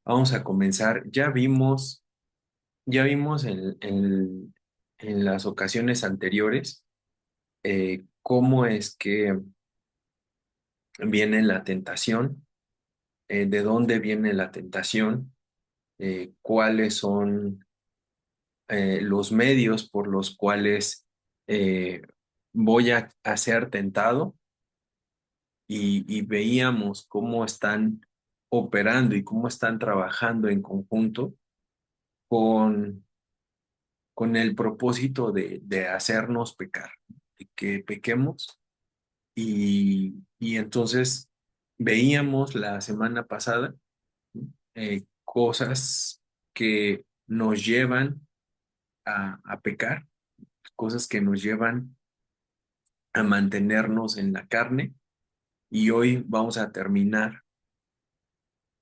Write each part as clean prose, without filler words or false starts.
Vamos a comenzar. Ya vimos en las ocasiones anteriores cómo es que viene la tentación, de dónde viene la tentación, cuáles son los medios por los cuales eh, voy a ser tentado y veíamos cómo están operando y cómo están trabajando en conjunto con, con el propósito de hacernos pecar, de que pequemos. Y entonces veíamos la semana pasada cosas que nos llevan a pecar, cosas que nos llevan a mantenernos en la carne. Y hoy vamos a terminar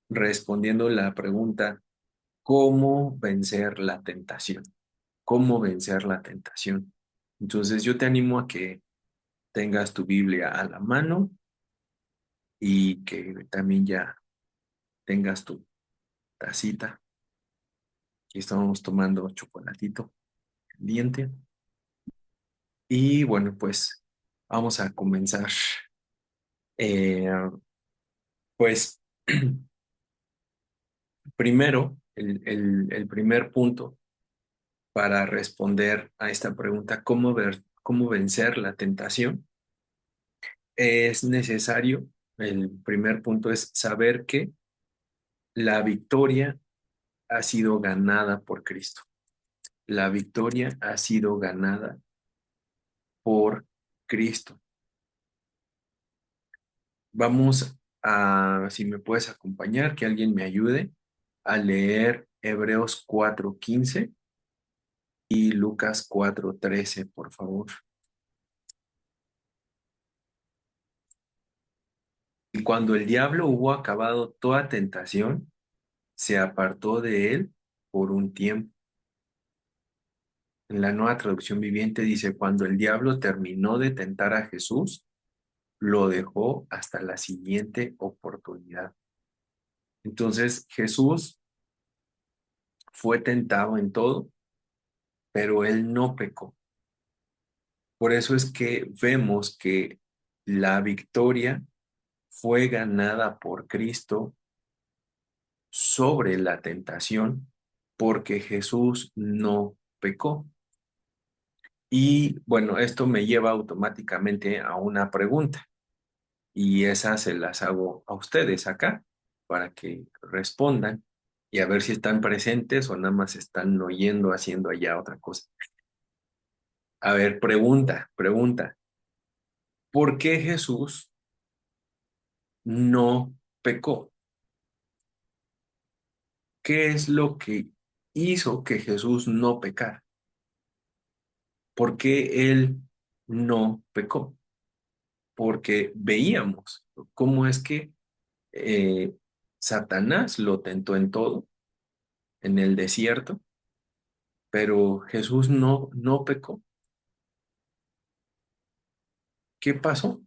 respondiendo la pregunta, ¿cómo vencer la tentación? ¿Cómo vencer la tentación? Entonces yo te animo a que tengas tu Biblia a la mano y que también ya tengas tu tacita. Aquí estamos tomando chocolatito caliente. Y bueno, pues vamos a comenzar. Eh, pues primero, el primer punto para responder a esta pregunta, cómo vencer la tentación, es necesario, el primer punto es saber que la victoria ha sido ganada por Cristo. La victoria ha sido ganada por Cristo. Vamos a, si me puedes acompañar, que alguien me ayude a leer Hebreos 4:15 y Lucas 4:13, por favor. Y cuando el diablo hubo acabado toda tentación, se apartó de él por un tiempo. En la Nueva Traducción Viviente dice, cuando el diablo terminó de tentar a Jesús, lo dejó hasta la siguiente oportunidad. Entonces Jesús fue tentado en todo, pero él no pecó. Por eso es que vemos que la victoria fue ganada por Cristo sobre la tentación, porque Jesús no pecó. Y bueno, esto me lleva automáticamente a una pregunta, y esas se las hago a ustedes acá para que respondan y a ver si están presentes o nada más están oyendo, haciendo allá otra cosa. A ver, pregunta. ¿Por qué Jesús no pecó? ¿Qué es lo que hizo que Jesús no pecara? ¿Por qué él no pecó? Porque veíamos cómo es que eh, Satanás lo tentó en todo, en el desierto, pero Jesús no pecó. ¿Qué pasó?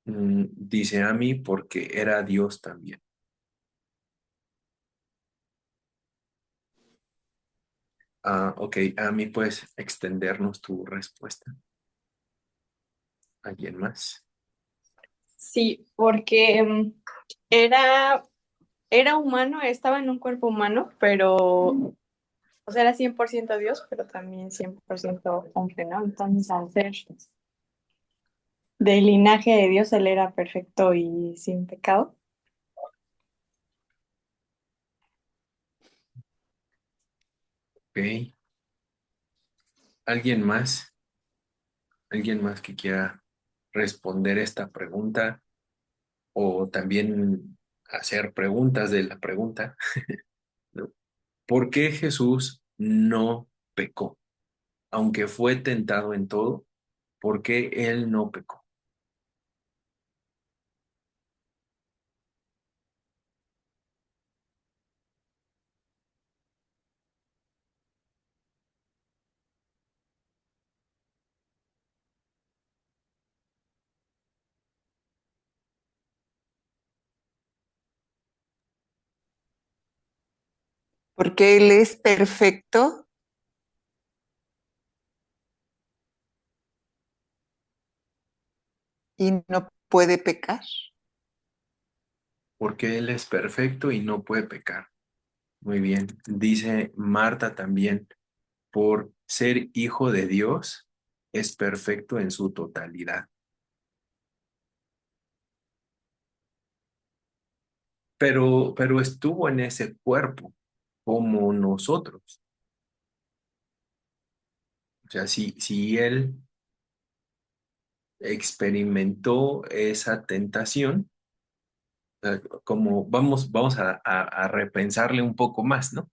Dice a mí porque era Dios también. Ah, ok, a mí puedes extendernos tu respuesta. ¿Alguien más? Sí, porque era, era humano, estaba en un cuerpo humano, pero, o sea, era 100% Dios, pero también 100% hombre, ¿no? Entonces, al ser del linaje de Dios, él era perfecto y sin pecado. Ok, ¿alguien más? ¿Alguien más que quiera responder esta pregunta o también hacer preguntas de la pregunta, ¿no? ¿Por qué Jesús no pecó? Aunque fue tentado en todo, ¿por qué él no pecó? Porque Él es perfecto y no puede pecar. Porque Él es perfecto y no puede pecar. Muy bien. Dice Marta también, por ser hijo de Dios, es perfecto en su totalidad. Pero estuvo en ese cuerpo como nosotros. O sea, si Él experimentó esa tentación, como vamos a repensarle un poco más, ¿no?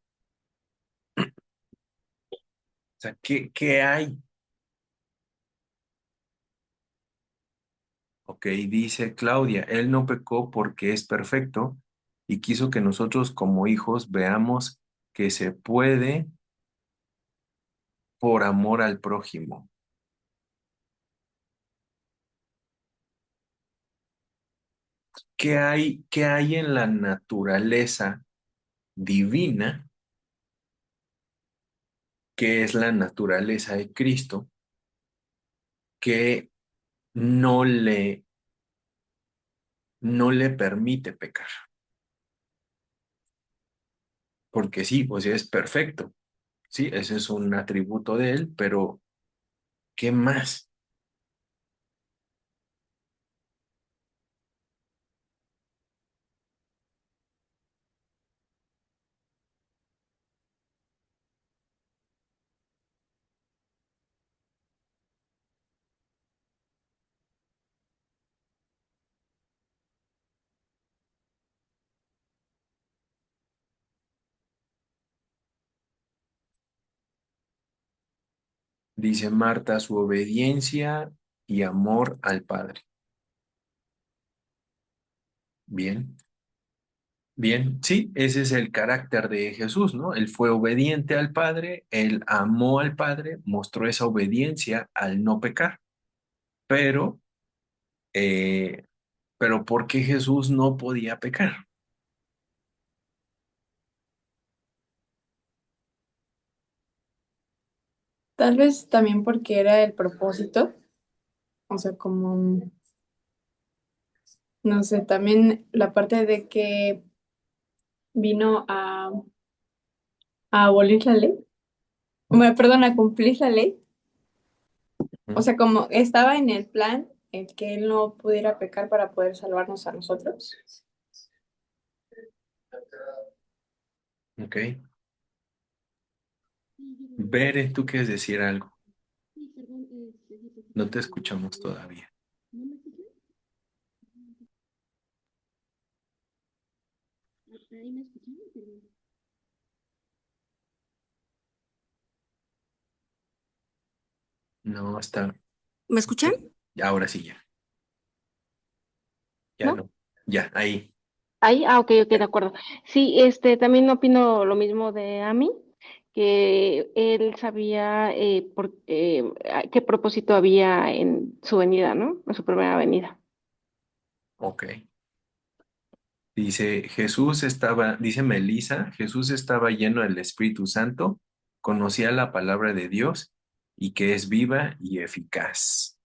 O sea, ¿qué hay? Ok, dice Claudia, él no pecó porque es perfecto y quiso que nosotros como hijos veamos que se puede por amor al prójimo. Qué hay en la naturaleza divina, que es la naturaleza de Cristo, que no le, no le permite pecar? Porque sí, pues es perfecto, sí, ese es un atributo de él, pero ¿qué más? Dice Marta, su obediencia y amor al Padre. Bien, bien, sí, ese es el carácter de Jesús, ¿no? Él fue obediente al Padre, él amó al Padre, mostró esa obediencia al no pecar, pero, eh, pero ¿por qué Jesús no podía pecar? Tal vez también porque era el propósito, o sea, como, no sé, también la parte de que vino a abolir la ley, bueno, perdón, a cumplir la ley, o ¿Mm? sea, como estaba en el plan el que él no pudiera pecar para poder salvarnos a nosotros. Ok. Bere, ¿tú quieres decir algo? No te escuchamos todavía. No, está. ¿Me escuchan? Ahora sí, ya ¿No? no. Ya, ahí. Ahí, ok, ok, de acuerdo. Sí, también opino lo mismo de Ami, que él sabía qué propósito había en su venida, ¿no? En su primera venida. Ok. Dice Melissa, Jesús estaba lleno del Espíritu Santo, conocía la palabra de Dios y que es viva y eficaz.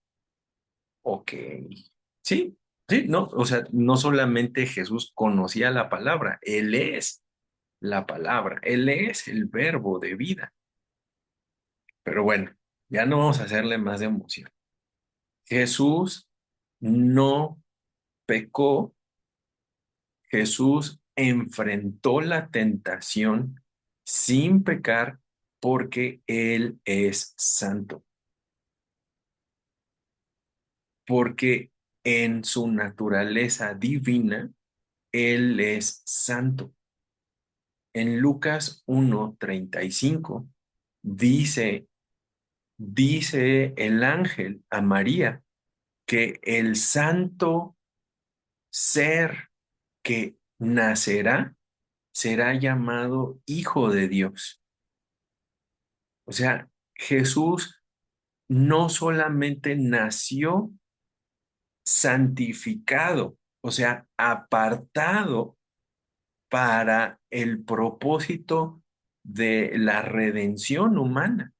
Ok. Sí, sí, no, o sea, no solamente Jesús conocía la palabra, Él es la palabra, Él es el verbo de vida. Pero bueno, ya no vamos a hacerle más de emoción. Jesús no pecó. Jesús enfrentó la tentación sin pecar porque Él es santo, porque en su naturaleza divina, Él es santo. En Lucas 1:35 dice, dice el ángel a María que el santo ser que nacerá será llamado Hijo de Dios. O sea, Jesús no solamente nació santificado, o sea, apartado para el propósito de la redención humana,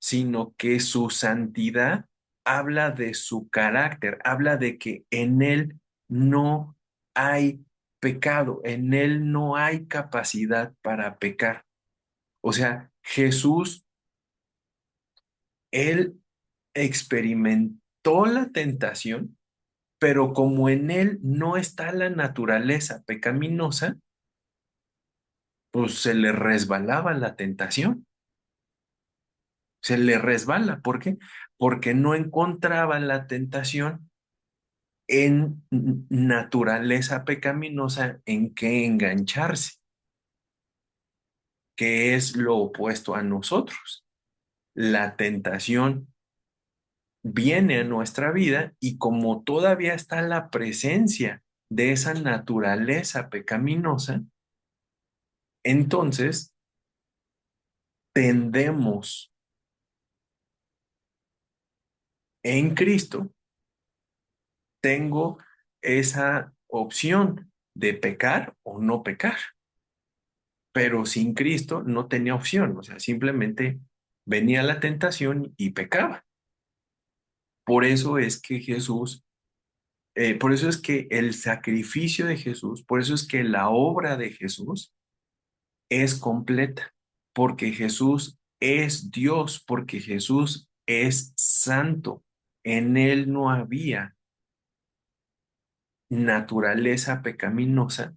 sino que su santidad habla de su carácter, habla de que en él no hay pecado, en él no hay capacidad para pecar. O sea, Jesús, él experimentó la tentación, pero como en él no está la naturaleza pecaminosa, pues se le resbalaba la tentación, se le resbala. ¿Por qué? Porque no encontraba la tentación en naturaleza pecaminosa en que engancharse, que es lo opuesto a nosotros. La tentación viene a nuestra vida y como todavía está la presencia de esa naturaleza pecaminosa, entonces tendemos en Cristo, tengo esa opción de pecar o no pecar, pero sin Cristo no tenía opción, o sea, simplemente venía la tentación y pecaba. Por eso es que Jesús, por eso es que el sacrificio de Jesús, por eso es que la obra de Jesús es completa, porque Jesús es Dios, porque Jesús es santo. En él no había naturaleza pecaminosa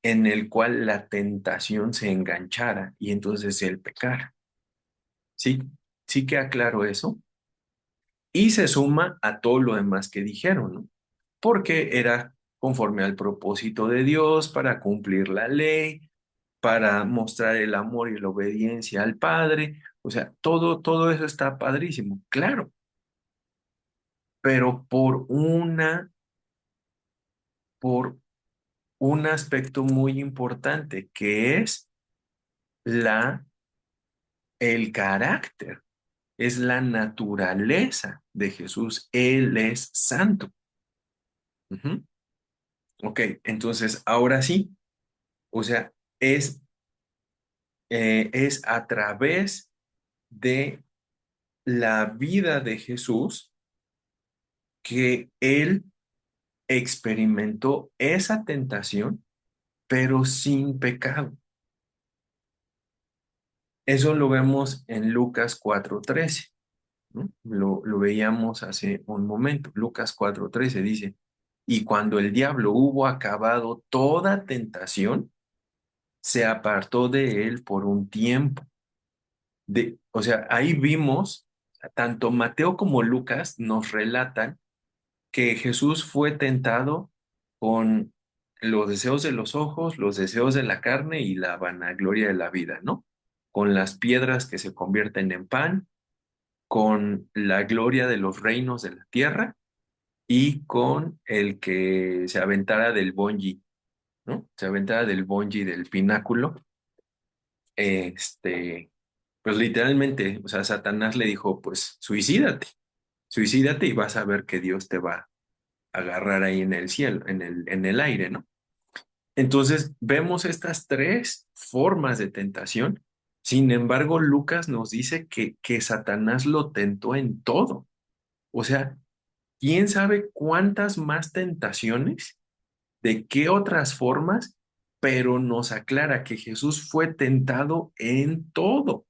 en el cual la tentación se enganchara y entonces él pecara. ¿Sí? ¿Sí queda claro eso? Y se suma a todo lo demás que dijeron, ¿no? Porque era conforme al propósito de Dios para cumplir la ley, para mostrar el amor y la obediencia al Padre. O sea, todo eso está padrísimo, claro, pero por un aspecto muy importante que es la, el carácter, es la naturaleza de Jesús. Él es santo. Ujú. Ok, entonces ahora sí, o sea, es, es a través de la vida de Jesús que Él experimentó esa tentación, pero sin pecado. Eso lo vemos en Lucas 4:13, ¿no? Lo veíamos hace un momento. Lucas 4:13 dice, y cuando el diablo hubo acabado toda tentación, se apartó de él por un tiempo. O sea, ahí vimos, tanto Mateo como Lucas nos relatan que Jesús fue tentado con los deseos de los ojos, los deseos de la carne y la vanagloria de la vida, ¿no? Con las piedras que se convierten en pan, con la gloria de los reinos de la tierra y con el que se aventara del bungee, ¿no? Se aventara del bungee del pináculo. Este, pues literalmente, o sea, Satanás le dijo, pues suicídate y vas a ver que Dios te va a agarrar ahí en el cielo, en el aire, ¿no? Entonces, vemos estas tres formas de tentación. Sin embargo, Lucas nos dice que Satanás lo tentó en todo. O sea, quién sabe cuántas más tentaciones, de qué otras formas, pero nos aclara que Jesús fue tentado en todo.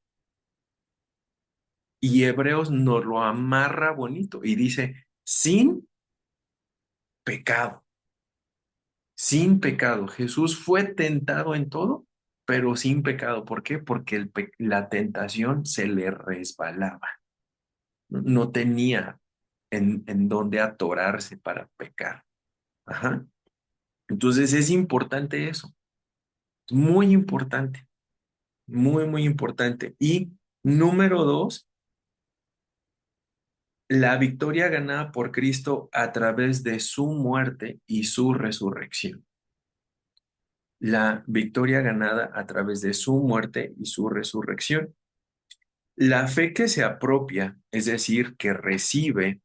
Y Hebreos nos lo amarra bonito y dice, sin pecado, sin pecado. Jesús fue tentado en todo, pero sin pecado. ¿Por qué? Porque la tentación se le resbalaba. No tenía en dónde atorarse para pecar. Ajá. Entonces es importante eso, muy importante, muy, muy importante. Y número dos, la victoria ganada por Cristo a través de su muerte y su resurrección. La victoria ganada a través de su muerte y su resurrección. La fe que se apropia, es decir, que recibe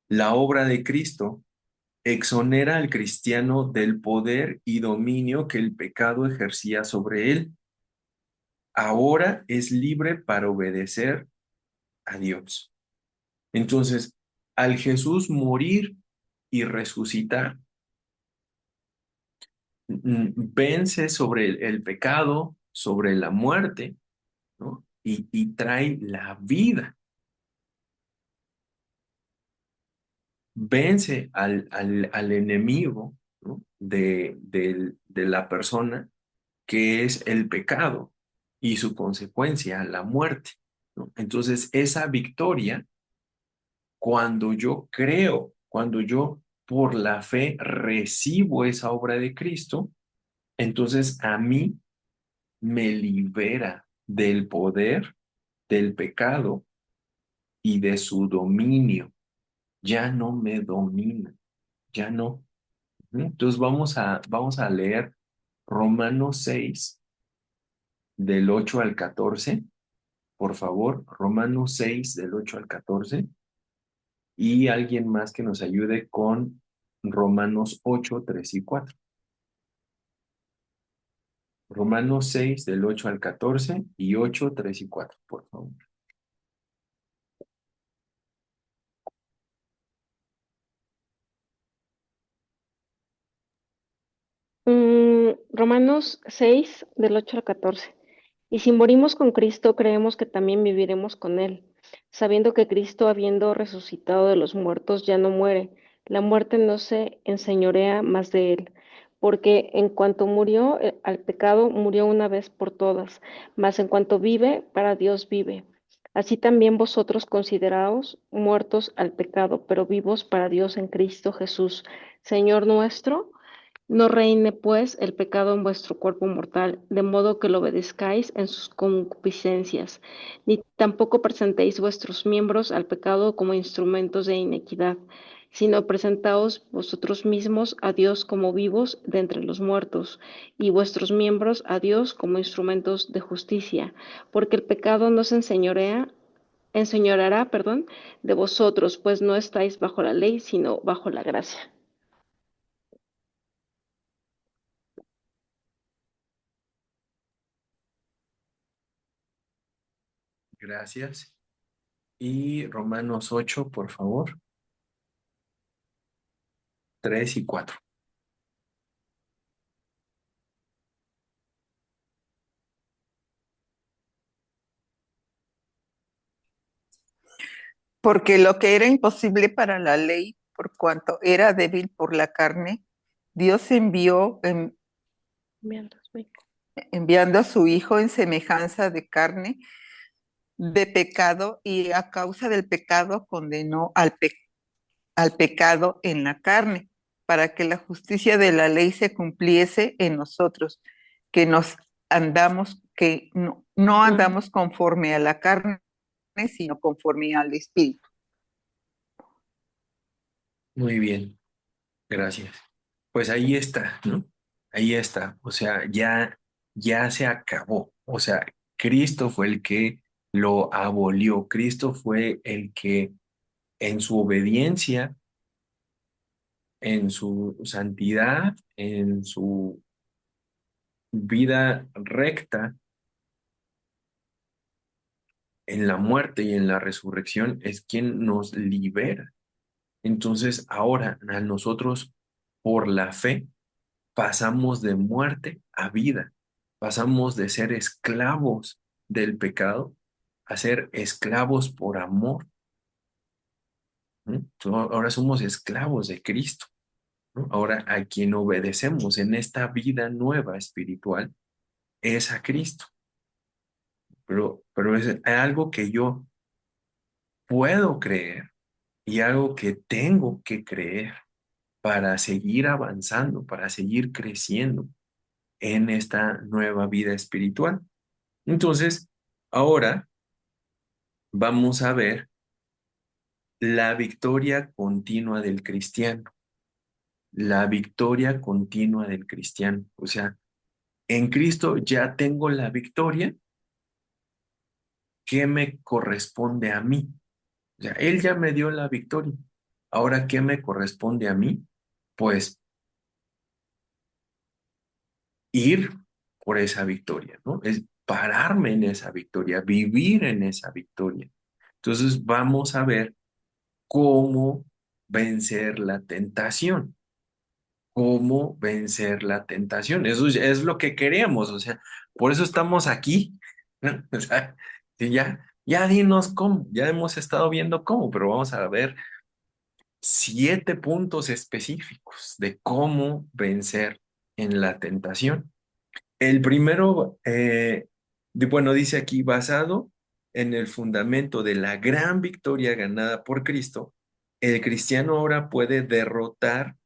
la obra de Cristo, exonera al cristiano del poder y dominio que el pecado ejercía sobre él. Ahora es libre para obedecer a Dios. Entonces, al Jesús morir y resucitar, vence sobre el pecado, sobre la muerte, ¿no? Y trae la vida. Vence al enemigo, ¿no? De la persona, que es el pecado y su consecuencia, la muerte, ¿no? Entonces, esa victoria, cuando yo creo, cuando yo por la fe recibo esa obra de Cristo, entonces a mí me libera del poder, del pecado y de su dominio. Ya no me domina, ya no. Entonces vamos a leer Romanos 6 del 8 al 14, por favor, Romanos 6 del 8 al 14, y alguien más que nos ayude con Romanos 8 3 y 4. Romanos 6 del 8 al 14 y 8 3 y 4, por favor. Romanos 6, del 8 al 14. Y si morimos con Cristo, creemos que también viviremos con Él, sabiendo que Cristo, habiendo resucitado de los muertos, ya no muere. La muerte no se enseñorea más de Él, porque en cuanto murió al pecado, murió una vez por todas, mas en cuanto vive, para Dios vive. Así también vosotros consideraos muertos al pecado, pero vivos para Dios en Cristo Jesús, Señor nuestro. No reine pues el pecado en vuestro cuerpo mortal, de modo que lo obedezcáis en sus concupiscencias, ni tampoco presentéis vuestros miembros al pecado como instrumentos de iniquidad, sino presentaos vosotros mismos a Dios como vivos de entre los muertos, y vuestros miembros a Dios como instrumentos de justicia, porque el pecado no se enseñoreará, de vosotros, pues no estáis bajo la ley, sino bajo la gracia. Gracias. Y Romanos 8, por favor, 3 y 4. Porque lo que era imposible para la ley, por cuanto era débil por la carne, Dios envió, enviando a su Hijo en semejanza de carne, de pecado, y a causa del pecado condenó al pecado en la carne, para que la justicia de la ley se cumpliese en nosotros, que no andamos conforme a la carne, sino conforme al Espíritu. Muy bien, gracias. Pues ahí está, ¿no? Ahí está. O sea, ya se acabó. O sea, Cristo fue el que lo abolió. Cristo fue el que en su obediencia, en su santidad, en su vida recta, en la muerte y en la resurrección, es quien nos libera. Entonces, ahora a nosotros, por la fe, pasamos de muerte a vida. Pasamos de ser esclavos del pecado a ser esclavos por amor, ¿no? Ahora somos esclavos de Cristo, ¿no? Ahora a quien obedecemos en esta vida nueva espiritual es a Cristo. Pero es algo que yo puedo creer y algo que tengo que creer para seguir avanzando, para seguir creciendo en esta nueva vida espiritual. Entonces, ahora vamos a ver la victoria continua del cristiano, la victoria continua del cristiano. O sea, en Cristo ya tengo la victoria que me corresponde a mí. O sea, Él ya me dio la victoria. Ahora, ¿qué me corresponde a mí? pues ir por esa victoria, ¿no? Es pararme en esa victoria, vivir en esa victoria. Entonces vamos a ver cómo vencer la tentación, cómo vencer la tentación. Eso es lo que queremos, o sea, por eso estamos aquí, ¿no? O sea, que ya dinos cómo, ya hemos estado viendo cómo, pero vamos a ver 7 puntos específicos de cómo vencer en la tentación. El primero, bueno, dice aquí, basado en el fundamento de la gran victoria ganada por Cristo, el cristiano ahora puede derrotar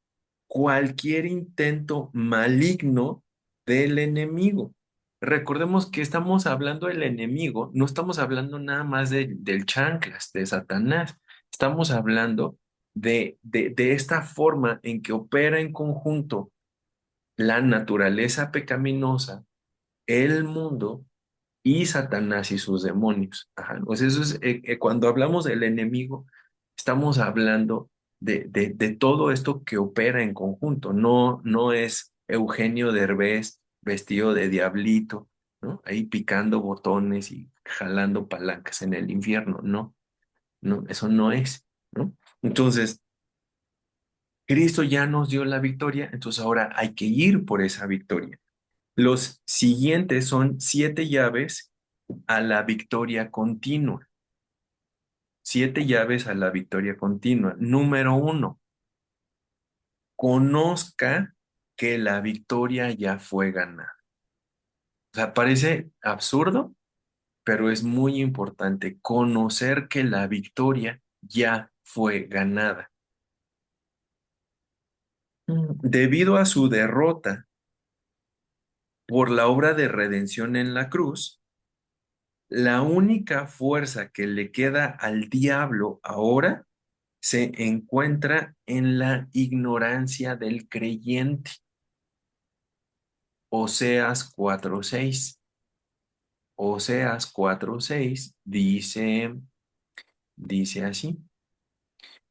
cualquier intento maligno del enemigo. Recordemos que estamos hablando del enemigo, no estamos hablando nada más del chanclas, de Satanás, estamos hablando de esta forma en que opera en conjunto la naturaleza pecaminosa, el mundo y Satanás y sus demonios. Ajá. Pues eso es, cuando hablamos del enemigo, estamos hablando de todo esto que opera en conjunto. No es Eugenio Derbez vestido de diablito, ¿no? Ahí picando botones y jalando palancas en el infierno. No, no, eso no es, ¿no? Entonces, Cristo ya nos dio la victoria, entonces ahora hay que ir por esa victoria. Los siguientes son 7 llaves a la victoria continua. 7 llaves a la victoria continua. Número 1, conozca que la victoria ya fue ganada. O sea, parece absurdo, pero es muy importante conocer que la victoria ya fue ganada. Debido a su derrota por la obra de redención en la cruz, la única fuerza que le queda al diablo ahora se encuentra en la ignorancia del creyente. Oseas 4:6. Oseas 4:6 dice así: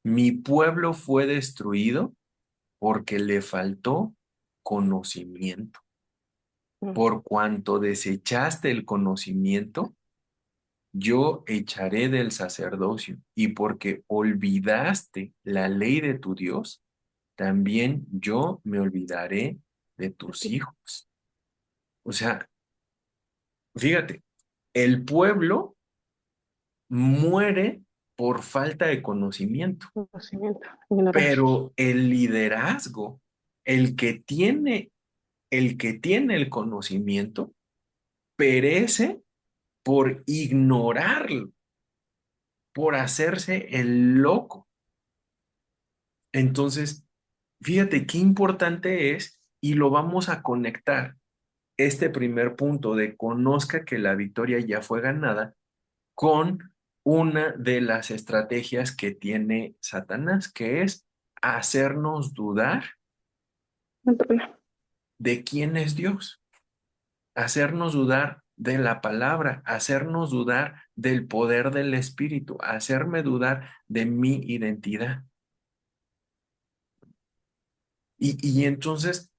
Mi pueblo fue destruido porque le faltó conocimiento. Por cuanto desechaste el conocimiento, yo echaré del sacerdocio, y porque olvidaste la ley de tu Dios, también yo me olvidaré de tus hijos. O sea, fíjate, el pueblo muere por falta de conocimiento, Conocimiento, ignorancia. pero el liderazgo, el que tiene, el que tiene el conocimiento, perece por ignorarlo, por hacerse el loco. Entonces, fíjate qué importante es y lo vamos a conectar este primer punto de conozca que la victoria ya fue ganada con una de las estrategias que tiene Satanás, que es hacernos dudar de quién es Dios, hacernos dudar de la palabra, hacernos dudar del poder del Espíritu, hacerme dudar de mi identidad. Y entonces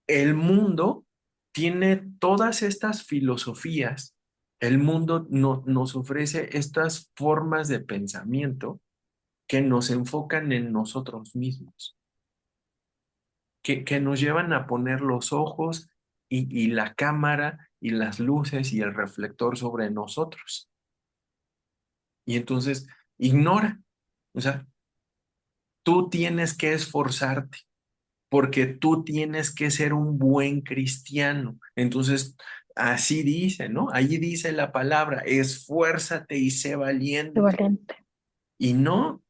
el mundo tiene todas estas filosofías, el mundo nos ofrece estas formas de pensamiento que nos enfocan en nosotros mismos, que nos llevan a poner los ojos y la cámara y las luces y el reflector sobre nosotros. Y entonces ignora, o sea, tú tienes que esforzarte porque tú tienes que ser un buen cristiano. Entonces, así dice, ¿no? Allí dice la palabra, esfuérzate y sé Qué valiente. valiente. Y no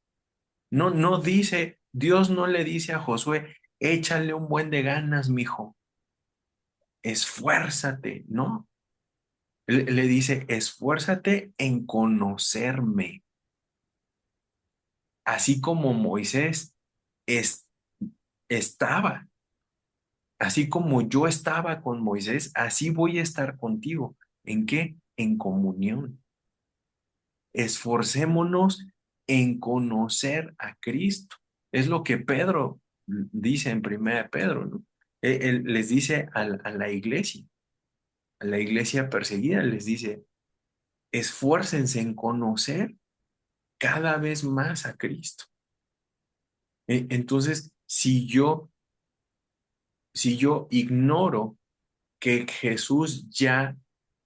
dice, Dios no le dice a Josué, échale un buen de ganas, mijo, esfuérzate, ¿no? Le dice, esfuérzate en conocerme, así como Moisés es, estaba. Así como yo estaba con Moisés, así voy a estar contigo. ¿En qué? En comunión. Esforcémonos en conocer a Cristo. Es lo que Pedro dice en Primera de Pedro, ¿no? Él les dice a la iglesia perseguida, les dice, esfuércense en conocer cada vez más a Cristo. Entonces, si yo ignoro que Jesús ya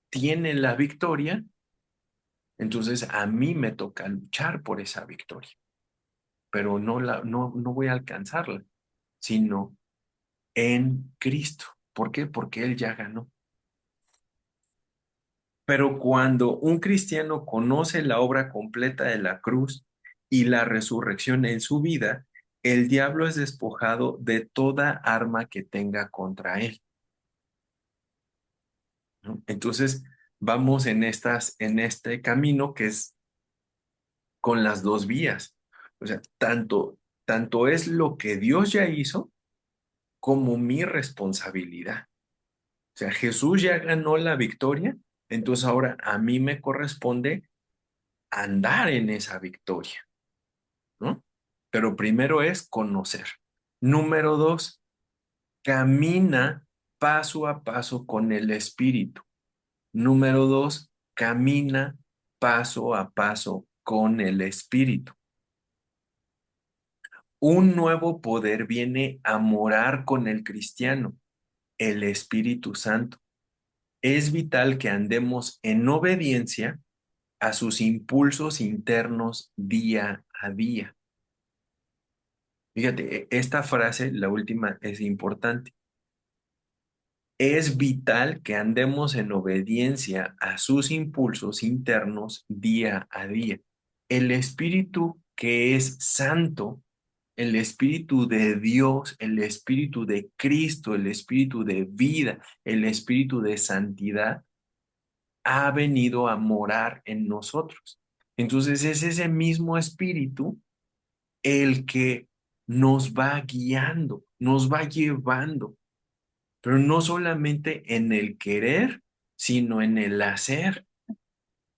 tiene la victoria, entonces a mí me toca luchar por esa victoria, pero no voy a alcanzarla, sino en Cristo. ¿Por qué? Porque Él ya ganó. Pero cuando un cristiano conoce la obra completa de la cruz y la resurrección en su vida, el diablo es despojado de toda arma que tenga contra él, ¿no? Entonces, vamos en este camino que es con las dos vías. O sea, tanto es lo que Dios ya hizo como mi responsabilidad. O sea, Jesús ya ganó la victoria, entonces ahora a mí me corresponde andar en esa victoria, ¿no? Pero primero es conocer. Número dos, camina paso a paso con el Espíritu. Número dos, camina paso a paso con el Espíritu. Un nuevo poder viene a morar con el cristiano, el Espíritu Santo. Es vital que andemos en obediencia a sus impulsos internos día a día. Fíjate, esta frase, la última, es importante. Es vital que andemos en obediencia a sus impulsos internos día a día. El Espíritu que es santo, el Espíritu de Dios, el Espíritu de Cristo, el Espíritu de vida, el Espíritu de santidad, ha venido a morar en nosotros. Entonces es ese mismo Espíritu el que nos va guiando, nos va llevando, pero no solamente en el querer, sino en el hacer.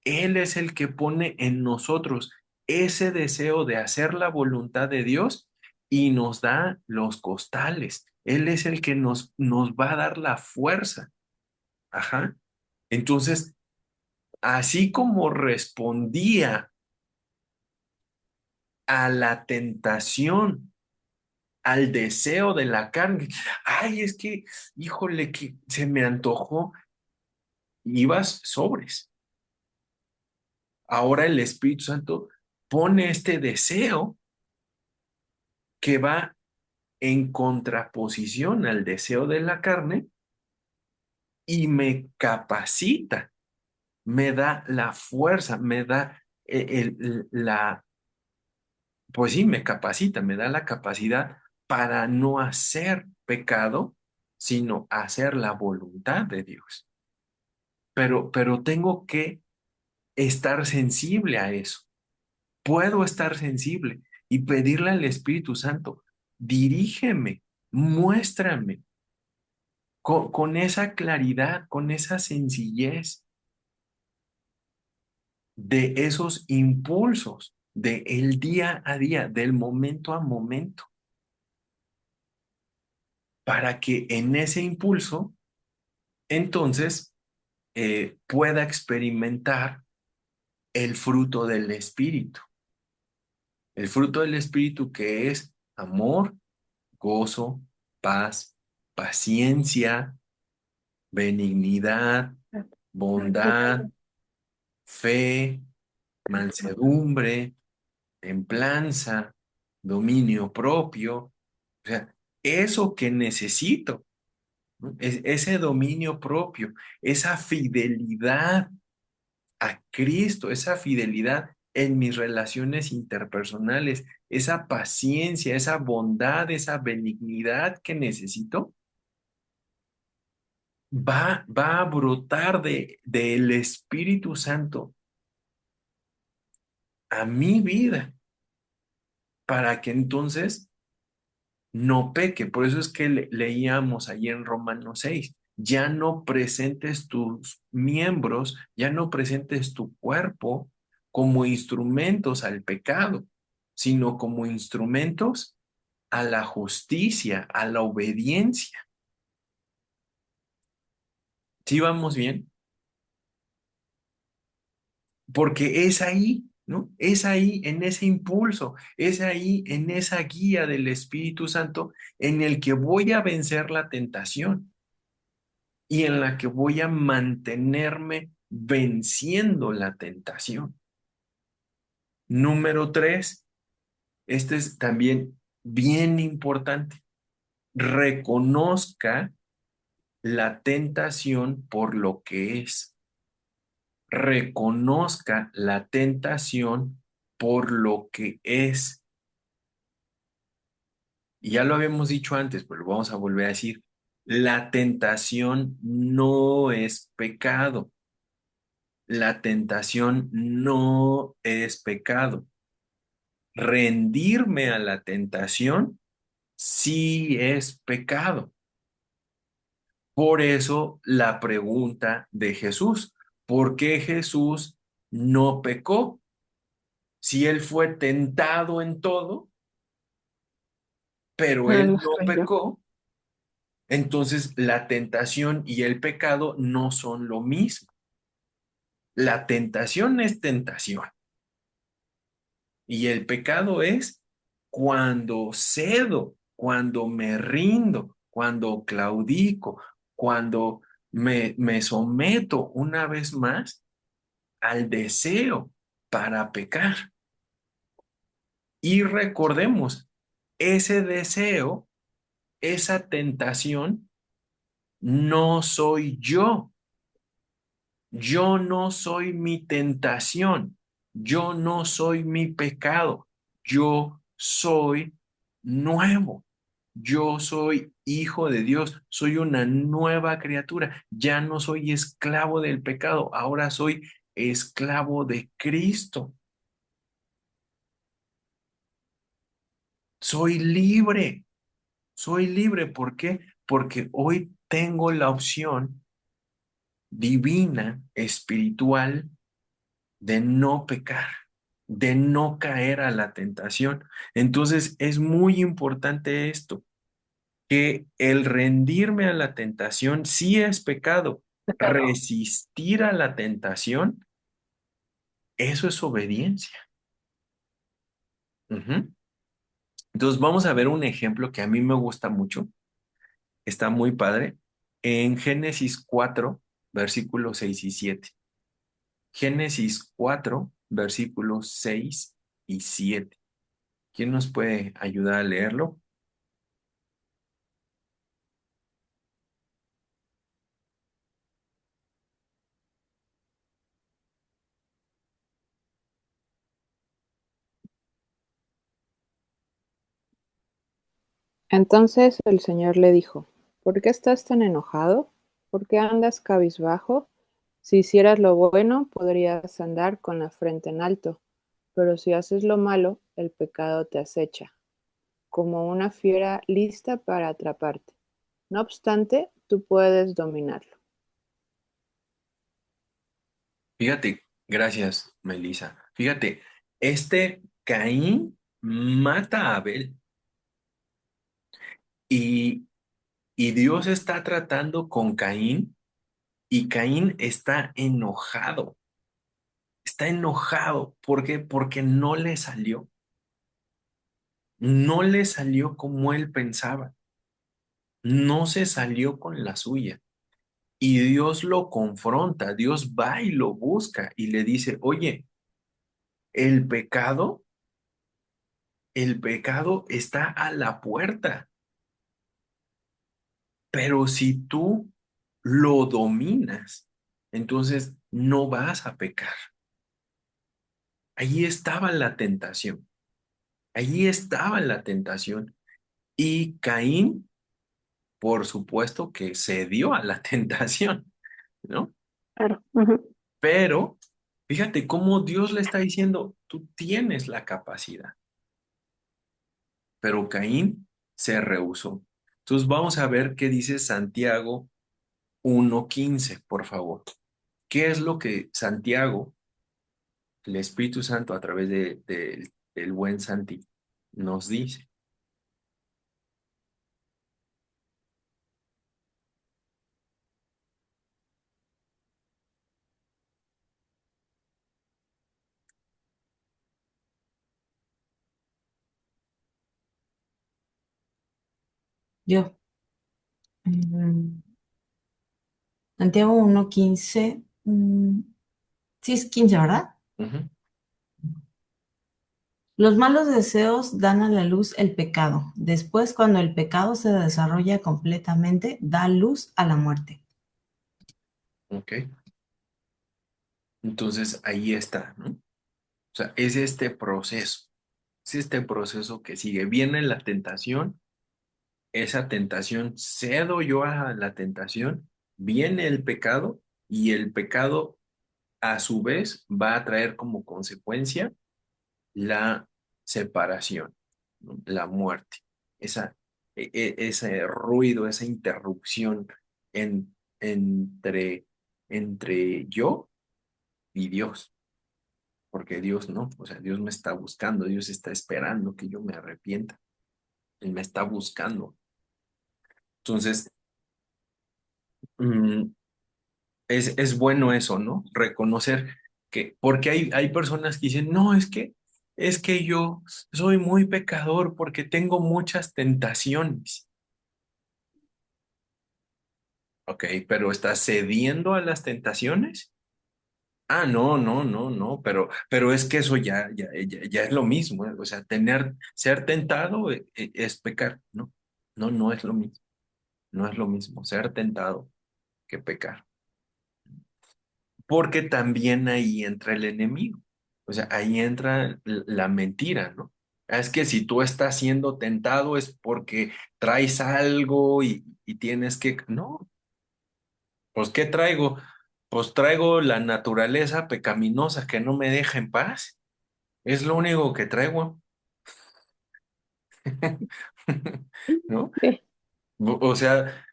Él es el que pone en nosotros ese deseo de hacer la voluntad de Dios y nos da los costales. Él es el que nos va a dar la fuerza. Ajá. Entonces, así como respondía a la tentación, al deseo de la carne, ay, es que, híjole, que se me antojó, ibas sobres. Ahora el Espíritu Santo pone este deseo que va en contraposición al deseo de la carne y me capacita, me da la fuerza, me da pues sí, me capacita, me da la capacidad para no hacer pecado, sino hacer la voluntad de Dios. Pero tengo que estar sensible a eso. Puedo estar sensible y pedirle al Espíritu Santo, dirígeme, muéstrame con esa claridad, con esa sencillez de esos impulsos del día a día, del momento a momento, para que en ese impulso entonces pueda experimentar el fruto del Espíritu. El fruto del Espíritu que es amor, gozo, paz, paciencia, benignidad, bondad, fe, mansedumbre, templanza, dominio propio. O sea, eso que necesito, ¿no? Ese dominio propio, esa fidelidad a Cristo, esa fidelidad en mis relaciones interpersonales, esa paciencia, esa bondad, esa benignidad que necesito, va a brotar del Espíritu Santo a mi vida para que entonces no peque. Por eso es que leíamos allí en Romanos 6, ya no presentes tus miembros, ya no presentes tu cuerpo como instrumentos al pecado, sino como instrumentos a la justicia, a la obediencia. ¿Sí vamos bien? Porque es ahí, ¿no? Es ahí en ese impulso, es ahí en esa guía del Espíritu Santo en el que voy a vencer la tentación y en la que voy a mantenerme venciendo la tentación. Número 3, este es también bien importante. Reconozca la tentación por lo que es. Reconozca la tentación por lo que es. Y ya lo habíamos dicho antes, pero lo vamos a volver a decir. La tentación no es pecado. La tentación no es pecado. Rendirme a la tentación sí es pecado. Por eso la pregunta de Jesús, ¿por qué Jesús no pecó? Si él fue tentado en todo, pero Ah, él no no soy yo. pecó, entonces la tentación y el pecado no son lo mismo. La tentación es tentación y el pecado es cuando cedo, cuando me rindo, cuando claudico, cuando me someto una vez más al deseo para pecar. Y recordemos, ese deseo, esa tentación, no soy yo. Yo no soy mi tentación. Yo no soy mi pecado. Yo soy nuevo. Yo soy hijo de Dios. Soy una nueva criatura. Ya no soy esclavo del pecado. Ahora soy esclavo de Cristo. Soy libre. Soy libre. ¿Por qué? Porque hoy tengo la opción divina, espiritual, de no pecar, de no caer a la tentación. Entonces es muy importante esto, que el rendirme a la tentación sí es pecado. Pecado. Resistir a la tentación, eso es obediencia. Ujú. Entonces vamos a ver un ejemplo que a mí me gusta mucho, está muy padre, en Génesis 4, versículos 6 y 7. Génesis 4, versículos 6 y 7. ¿Quién nos puede ayudar a leerlo? Entonces el Señor le dijo, ¿por qué estás tan enojado? ¿Por qué andas cabizbajo? Si hicieras lo bueno, podrías andar con la frente en alto, pero si haces lo malo, el pecado te acecha, como una fiera lista para atraparte. No obstante, tú puedes dominarlo. Fíjate, gracias, Melissa. Fíjate, este Caín mata a Abel y, y Dios está tratando con Caín y Caín está enojado. Está enojado. ¿Por qué? Porque no le salió. No le salió como él pensaba. No se salió con la suya. Y Dios lo confronta. Dios va y lo busca y le dice, oye, el pecado, el pecado está a la puerta. Pero si tú lo dominas, entonces no vas a pecar. Allí estaba la tentación. Allí estaba la tentación. Y Caín, por supuesto que cedió a la tentación, ¿no? Claro. Ujú. Pero fíjate cómo Dios le está diciendo, tú tienes la capacidad. Pero Caín se rehusó. Entonces vamos a ver qué dice Santiago 1:15, por favor. ¿Qué es lo que Santiago, el Espíritu Santo a través del buen Santi, nos dice? Yo. Mm, Santiago 1:15. Sí, es 15, ¿verdad? Ujú. Los malos deseos dan a la luz el pecado. Después, cuando el pecado se desarrolla completamente, da luz a la muerte. Ok. Entonces ahí está, ¿no? O sea, es este proceso. Es este proceso que sigue. Viene la tentación, esa tentación, cedo yo a la tentación, viene el pecado y el pecado a su vez va a traer como consecuencia la separación, ¿no? La muerte, esa, ese ruido, esa interrupción en, entre, entre yo y Dios, porque Dios no, o sea, Dios me está buscando, Dios está esperando que yo me arrepienta, Él me está buscando. Entonces, mm, es bueno eso, ¿no? Reconocer que, porque hay personas que dicen, no, es que yo soy muy pecador porque tengo muchas tentaciones. Ok, pero ¿estás cediendo a las tentaciones? Ah, no, no, no, no, pero es que eso ya es lo mismo, ¿eh? O sea, ser tentado es pecar, ¿no? No, no es lo mismo, no es lo mismo ser tentado que pecar. Porque también ahí entra el enemigo. O sea, ahí entra la mentira, ¿no? Es que si tú estás siendo tentado es porque traes algo y tienes que... No, pues ¿qué traigo? Pues traigo la naturaleza pecaminosa que no me deja en paz. Es lo único que traigo, ¿no? Sí. O sea,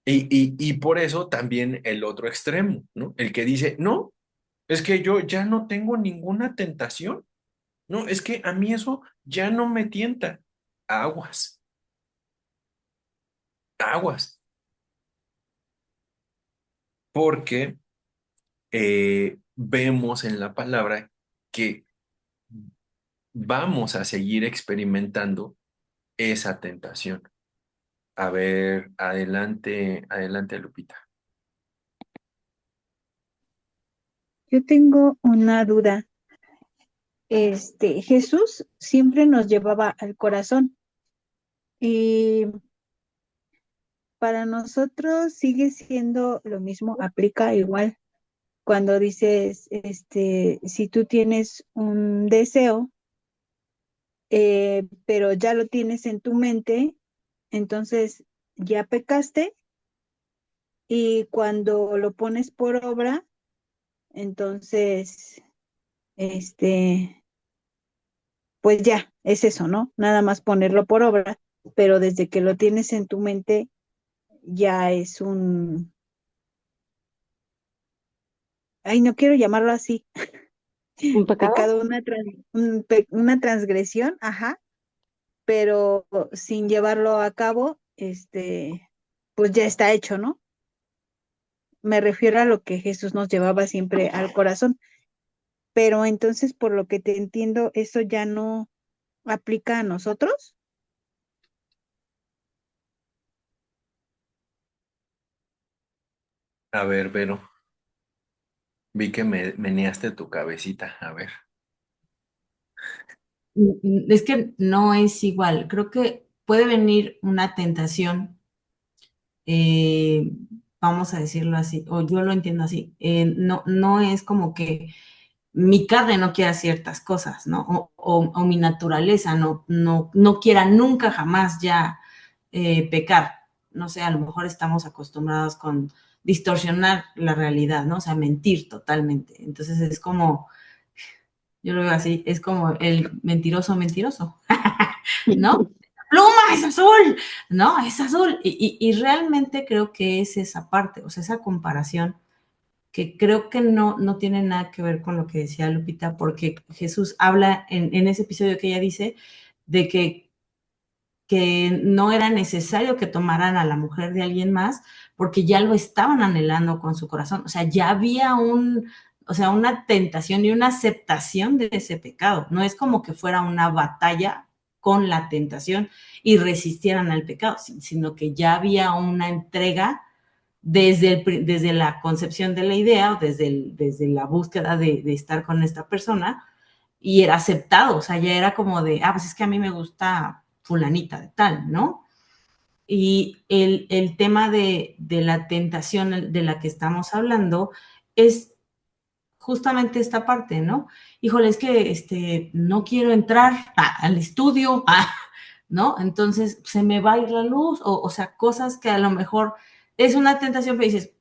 y por eso también el otro extremo, ¿no? El que dice, no, es que yo ya no tengo ninguna tentación. No, es que a mí eso ya no me tienta. Aguas, aguas, porque vemos en la palabra que vamos a seguir experimentando esa tentación. A ver, adelante, adelante, Lupita. Yo tengo una duda. Jesús siempre nos llevaba al corazón y para nosotros sigue siendo lo mismo, aplica igual. Cuando dices, si tú tienes un deseo, pero ya lo tienes en tu mente, entonces ya pecaste y cuando lo pones por obra, entonces, este, pues ya, es eso, ¿no? Nada más ponerlo por obra, pero desde que lo tienes en tu mente, ya es ay, no quiero llamarlo así, ¿Un pecado? pecado, una transgresión, ajá, pero sin llevarlo a cabo, pues ya está hecho, ¿no? Me refiero a lo que Jesús nos llevaba siempre al corazón, pero entonces, por lo que te entiendo, eso ya no aplica a nosotros. A ver, Vero, vi que me meneaste tu cabecita. A ver. Es que no es igual. Creo que puede venir una tentación, eh, vamos a decirlo así, o yo lo entiendo así. No, no es como que mi carne no quiera ciertas cosas, ¿no? O mi naturaleza no quiera nunca jamás ya pecar. No sé, a lo mejor estamos acostumbrados con distorsionar la realidad, ¿no? O sea, mentir totalmente. Entonces es como, yo lo veo así, es como el mentiroso mentiroso, ¿no? Pluma es azul, ¿no? Es azul. Y realmente creo que es esa parte, o sea, esa comparación que creo que no tiene nada que ver con lo que decía Lupita, porque Jesús habla en ese episodio que ella dice de que no era necesario que tomaran a la mujer de alguien más porque ya lo estaban anhelando con su corazón. O sea, ya había o sea, una tentación y una aceptación de ese pecado. No es como que fuera una batalla con la tentación y resistieran al pecado, sino que ya había una entrega desde la concepción de la idea o desde la búsqueda de estar con esta persona y era aceptado, o sea, ya era como de, pues es que a mí me gusta fulanita de tal, ¿no? Y el tema de la tentación de la que estamos hablando es justamente esta parte, ¿no? Híjole, es que no quiero entrar al estudio, ¿no? Entonces se me va a ir la luz, o sea, cosas que a lo mejor es una tentación, pero dices,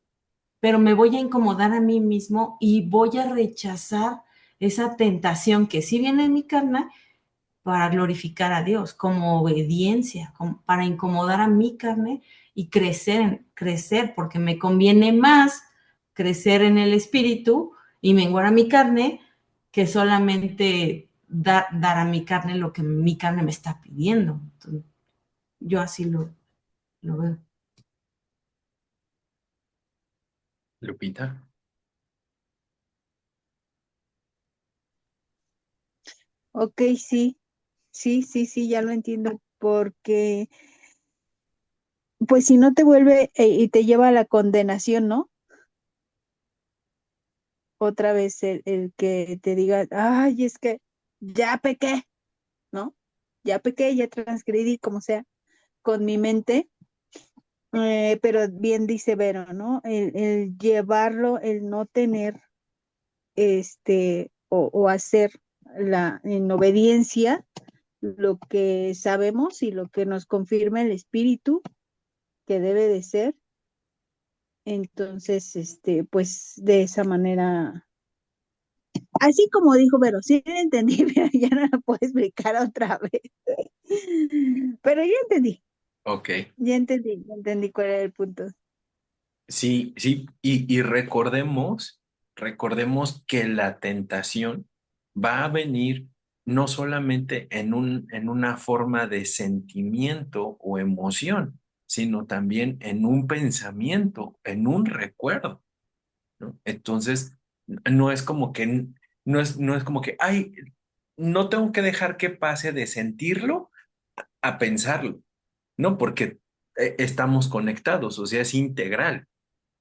pero me voy a incomodar a mí mismo y voy a rechazar esa tentación que sí viene en mi carne para glorificar a Dios, como obediencia, para incomodar a mi carne y crecer, porque me conviene más crecer en el espíritu y menguar a mi carne que solamente dar a mi carne lo que mi carne me está pidiendo. Entonces, yo así lo veo. Lupita. Ok, sí, sí, ya lo entiendo, porque pues si no te vuelve y te lleva a la condenación, ¿no? Otra vez el que te diga, ay, es que ya pequé, ¿no? Ya pequé, ya transgredí, como sea, con mi mente, pero bien dice Vero, ¿no? El llevarlo, el no tener, o hacer en obediencia lo que sabemos y lo que nos confirma el espíritu que debe de ser. Entonces, pues de esa manera, así como dijo Vero, sí la entendí, pero ya no la puedo explicar otra vez. Pero Ok. ya entendí cuál era el punto. Sí, sí, y recordemos que la tentación va a venir no solamente en una forma de sentimiento o emoción, sino también en un pensamiento, en un recuerdo, ¿no? Entonces, no es como que, no es como que, ay, no tengo que dejar que pase de sentirlo a pensarlo, ¿no? Porque estamos conectados, o sea, es integral.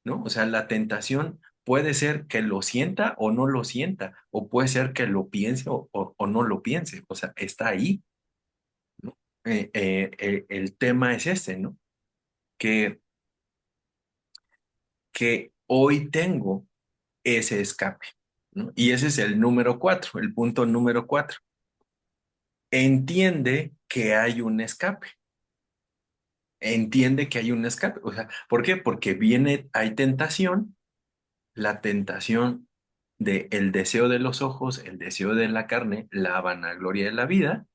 ¿No? O sea, la tentación puede ser que lo sienta o no lo sienta, o puede ser que lo piense o no lo piense, o sea, está ahí, ¿no? El tema es ese, ¿no? Que, que hoy tengo ese escape, ¿no? Y ese es el número 4, el punto número 4. Entiende que hay un escape. Entiende que hay un escape. O sea, ¿por qué? Porque hay tentación, la tentación de el deseo de los ojos, el deseo de la carne, la vanagloria de la vida,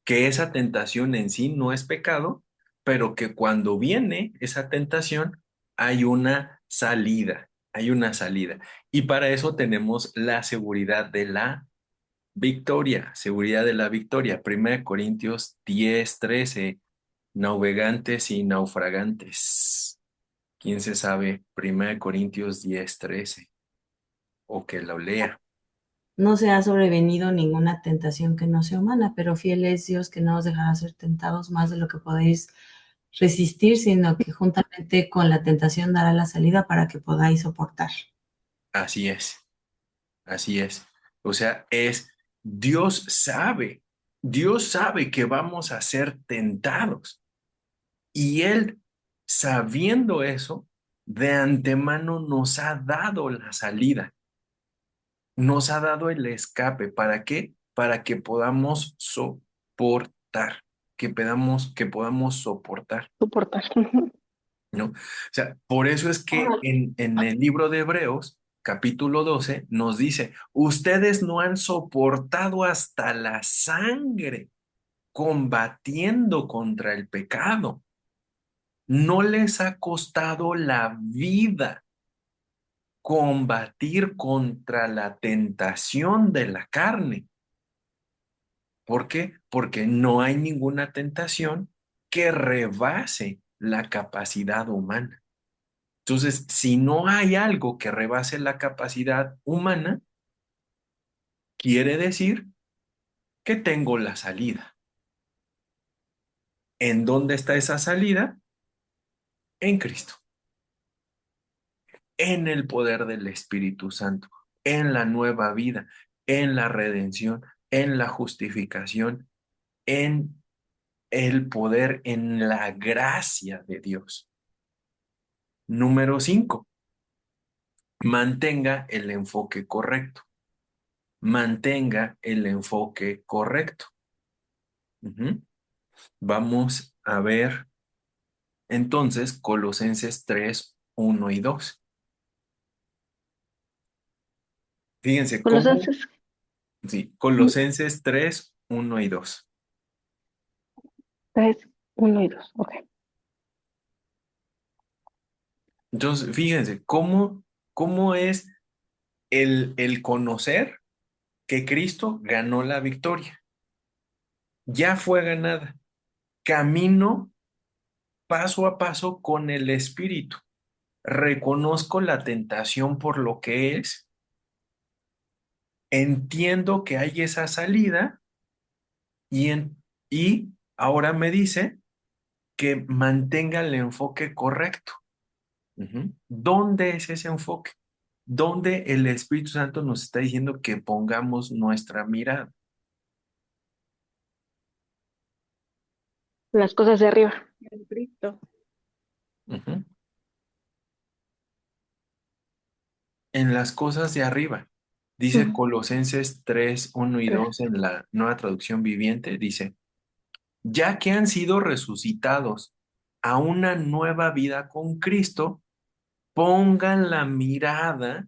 que esa tentación en sí no es pecado, pero que cuando viene esa tentación hay una salida, hay una salida. Y para eso tenemos la seguridad de la victoria, seguridad de la victoria. 1 Corintios 10:13, navegantes y naufragantes. ¿Quién se sabe 1 Corintios 10:13? O que lo lea. No se ha sobrevenido ninguna tentación que no sea humana, pero fiel es Dios que no os dejará ser tentados más de lo que podéis resistir, sino que juntamente con la tentación dará la salida para que podáis soportar. Así es, así es. O sea, Dios sabe que vamos a ser tentados. Y Él, sabiendo eso, de antemano nos ha dado la salida, nos ha dado el escape. ¿Para qué? Para que podamos soportar, que podamos soportar. Soportar. ¿No? O sea, por eso es que en el libro de Hebreos, capítulo 12, nos dice, ustedes no han soportado hasta la sangre combatiendo contra el pecado. No les ha costado la vida combatir contra la tentación de la carne. ¿Por qué? Porque no hay ninguna tentación que rebase la capacidad humana. Entonces, si no hay algo que rebase la capacidad humana, quiere decir que tengo la salida. ¿En dónde está esa salida? En Cristo, en el poder del Espíritu Santo, en la nueva vida, en la redención, en la justificación, en el poder, en la gracia de Dios. Número 5, mantenga el enfoque correcto. Mantenga el enfoque correcto. Vamos a ver entonces Colosenses 3, 1 y 2. Fíjense cómo, Colosenses, sí, Colosenses 3, 1 y 2. 3, 1 y 2. Ok. Entonces, fíjense cómo es el conocer que Cristo ganó la victoria. Ya fue ganada. Camino paso a paso con el Espíritu. Reconozco la tentación por lo que es. Entiendo que hay esa salida y ahora me dice que mantenga el enfoque correcto. ¿Dónde es ese enfoque? ¿Dónde el Espíritu Santo nos está diciendo que pongamos nuestra mirada? Las cosas de arriba. En Cristo. Ujú. En las cosas de arriba. Dice Ujú. Colosenses 3, 1 y 2 en la Nueva Traducción Viviente, dice, ya que han sido resucitados a una nueva vida con Cristo, pongan la mirada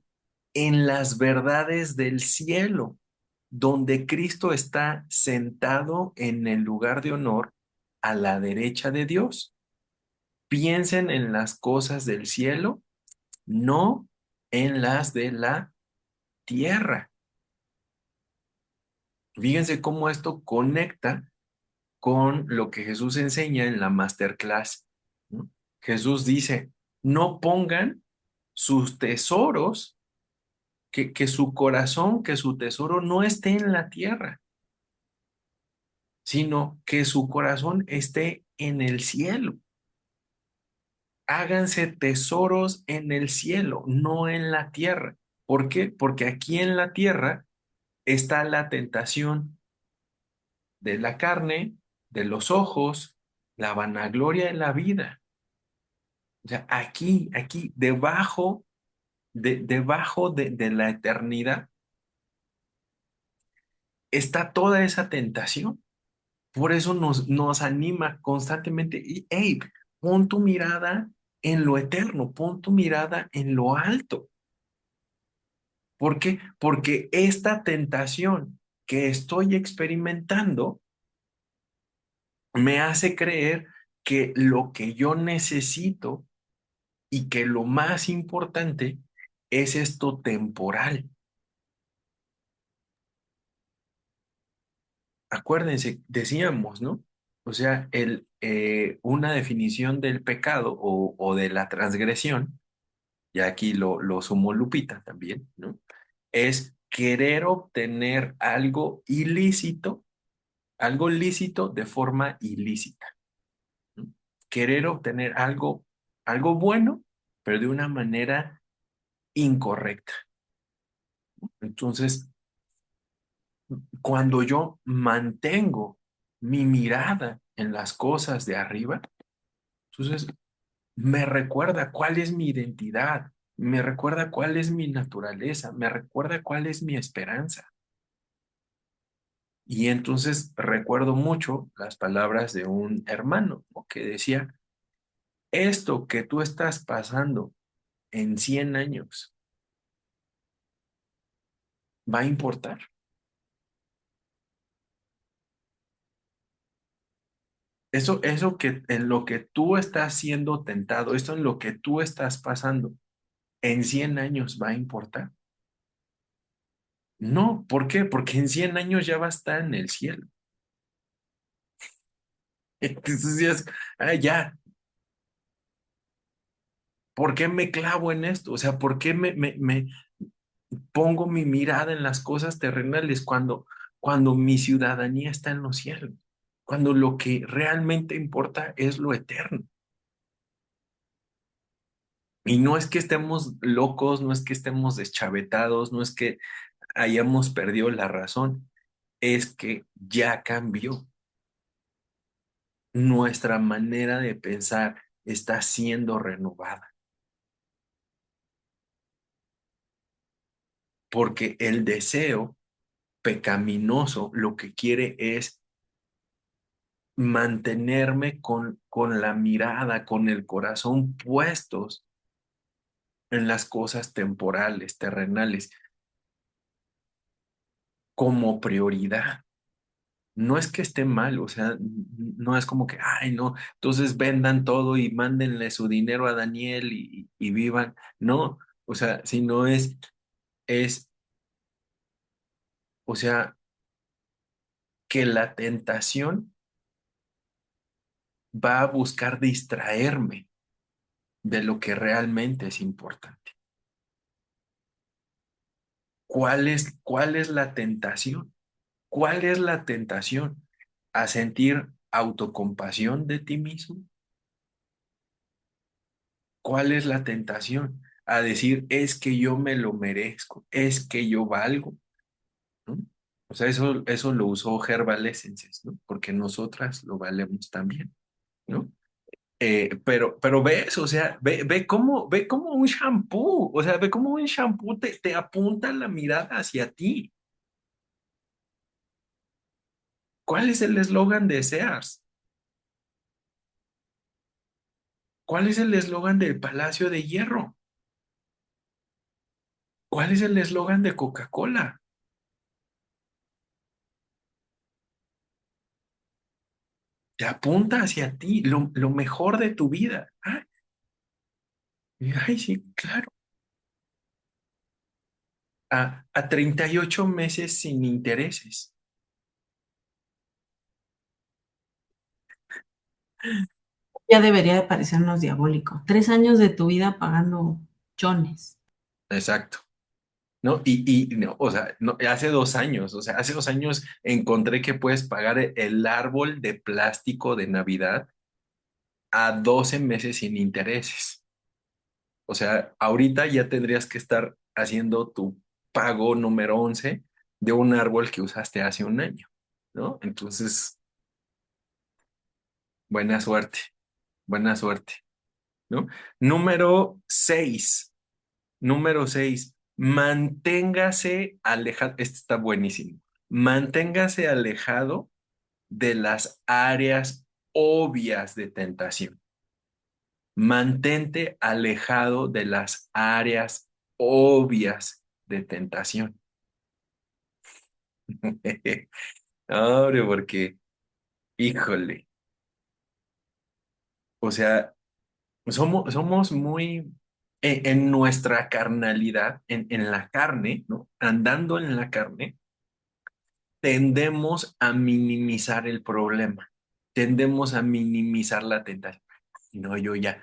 en las verdades del cielo, donde Cristo está sentado en el lugar de honor a la derecha de Dios. Piensen en las cosas del cielo, no en las de la tierra. Fíjense cómo esto conecta con lo que Jesús enseña en la masterclass, ¿no? Jesús dice, no pongan sus tesoros, que su corazón, que su tesoro no esté en la tierra, sino que su corazón esté en el cielo. Háganse tesoros en el cielo, no en la tierra. ¿Por qué? Porque aquí en la tierra está la tentación de la carne, de los ojos, la vanagloria de la vida. O sea, aquí, debajo de la eternidad, está toda esa tentación. Por eso nos anima constantemente, y, hey, pon tu mirada en lo eterno, pon tu mirada en lo alto. ¿Por qué? Porque esta tentación que estoy experimentando me hace creer que lo que yo necesito y que lo más importante es esto temporal. Acuérdense, decíamos, ¿no? O sea, una definición del pecado o de la transgresión, y aquí lo sumó Lupita también, ¿no? Es querer obtener algo lícito de forma ilícita, ¿no? Querer obtener algo bueno, pero de una manera incorrecta. Entonces, cuando yo mantengo mi mirada en las cosas de arriba, entonces me recuerda cuál es mi identidad, me recuerda cuál es mi naturaleza, me recuerda cuál es mi esperanza. Y entonces recuerdo mucho las palabras de un hermano, ¿no?, que decía, esto que tú estás pasando en 100 años va a importar. Eso que en lo que tú estás siendo tentado, esto en lo que tú estás pasando, en 100 años va a importar. No, ¿por qué? Porque en 100 años ya va a estar en el cielo. Entonces ya, ¿por qué me clavo en esto? O sea, ¿por qué me pongo mi mirada en las cosas terrenales cuando mi ciudadanía está en los cielos, cuando lo que realmente importa es lo eterno. Y no es que estemos locos, no es que estemos deschavetados, no es que hayamos perdido la razón, es que ya cambió. Nuestra manera de pensar está siendo renovada, porque el deseo pecaminoso lo que quiere es mantenerme con la mirada, con el corazón puestos en las cosas temporales, terrenales, como prioridad. No es que esté mal, o sea, no es como que, ay, no, entonces vendan todo y mándenle su dinero a Daniel y vivan. No, o sea, si no es, o sea, que la tentación va a buscar distraerme de lo que realmente es importante. Cuál es la tentación? ¿Cuál es la tentación? ¿A sentir autocompasión de ti mismo? ¿Cuál es la tentación? A decir, es que yo me lo merezco, es que yo valgo, ¿no? O sea, eso lo usó Herbal Essences, ¿no? Porque nosotras lo valemos también, ¿no? Pero ves, o sea, ve cómo un shampoo, o sea, ve cómo un shampoo te apunta la mirada hacia ti. ¿Cuál es el eslogan de Sears? ¿Cuál es el eslogan del Palacio de Hierro? ¿Cuál es el eslogan de Coca-Cola? Te apunta hacia ti, lo mejor de tu vida. Ay, sí, claro. A 38 meses sin intereses. Ya debería de parecernos diabólico. 3 años de tu vida pagando chones. Exacto. ¿No? No, o sea, no, hace 2 años, o sea, hace 2 años encontré que puedes pagar el árbol de plástico de Navidad a 12 meses sin intereses. O sea, ahorita ya tendrías que estar haciendo tu pago número 11 de un árbol que usaste hace un año, ¿no? Entonces, buena suerte, buena suerte, ¿no? Número 6, número 6, manténgase alejado, este está buenísimo, manténgase alejado de las áreas obvias de tentación. Mantente alejado de las áreas obvias de tentación. Hombre, porque, híjole, o sea, somos muy en nuestra carnalidad, en la carne, ¿no? Andando en la carne, tendemos a minimizar el problema, tendemos a minimizar la tentación. No, yo ya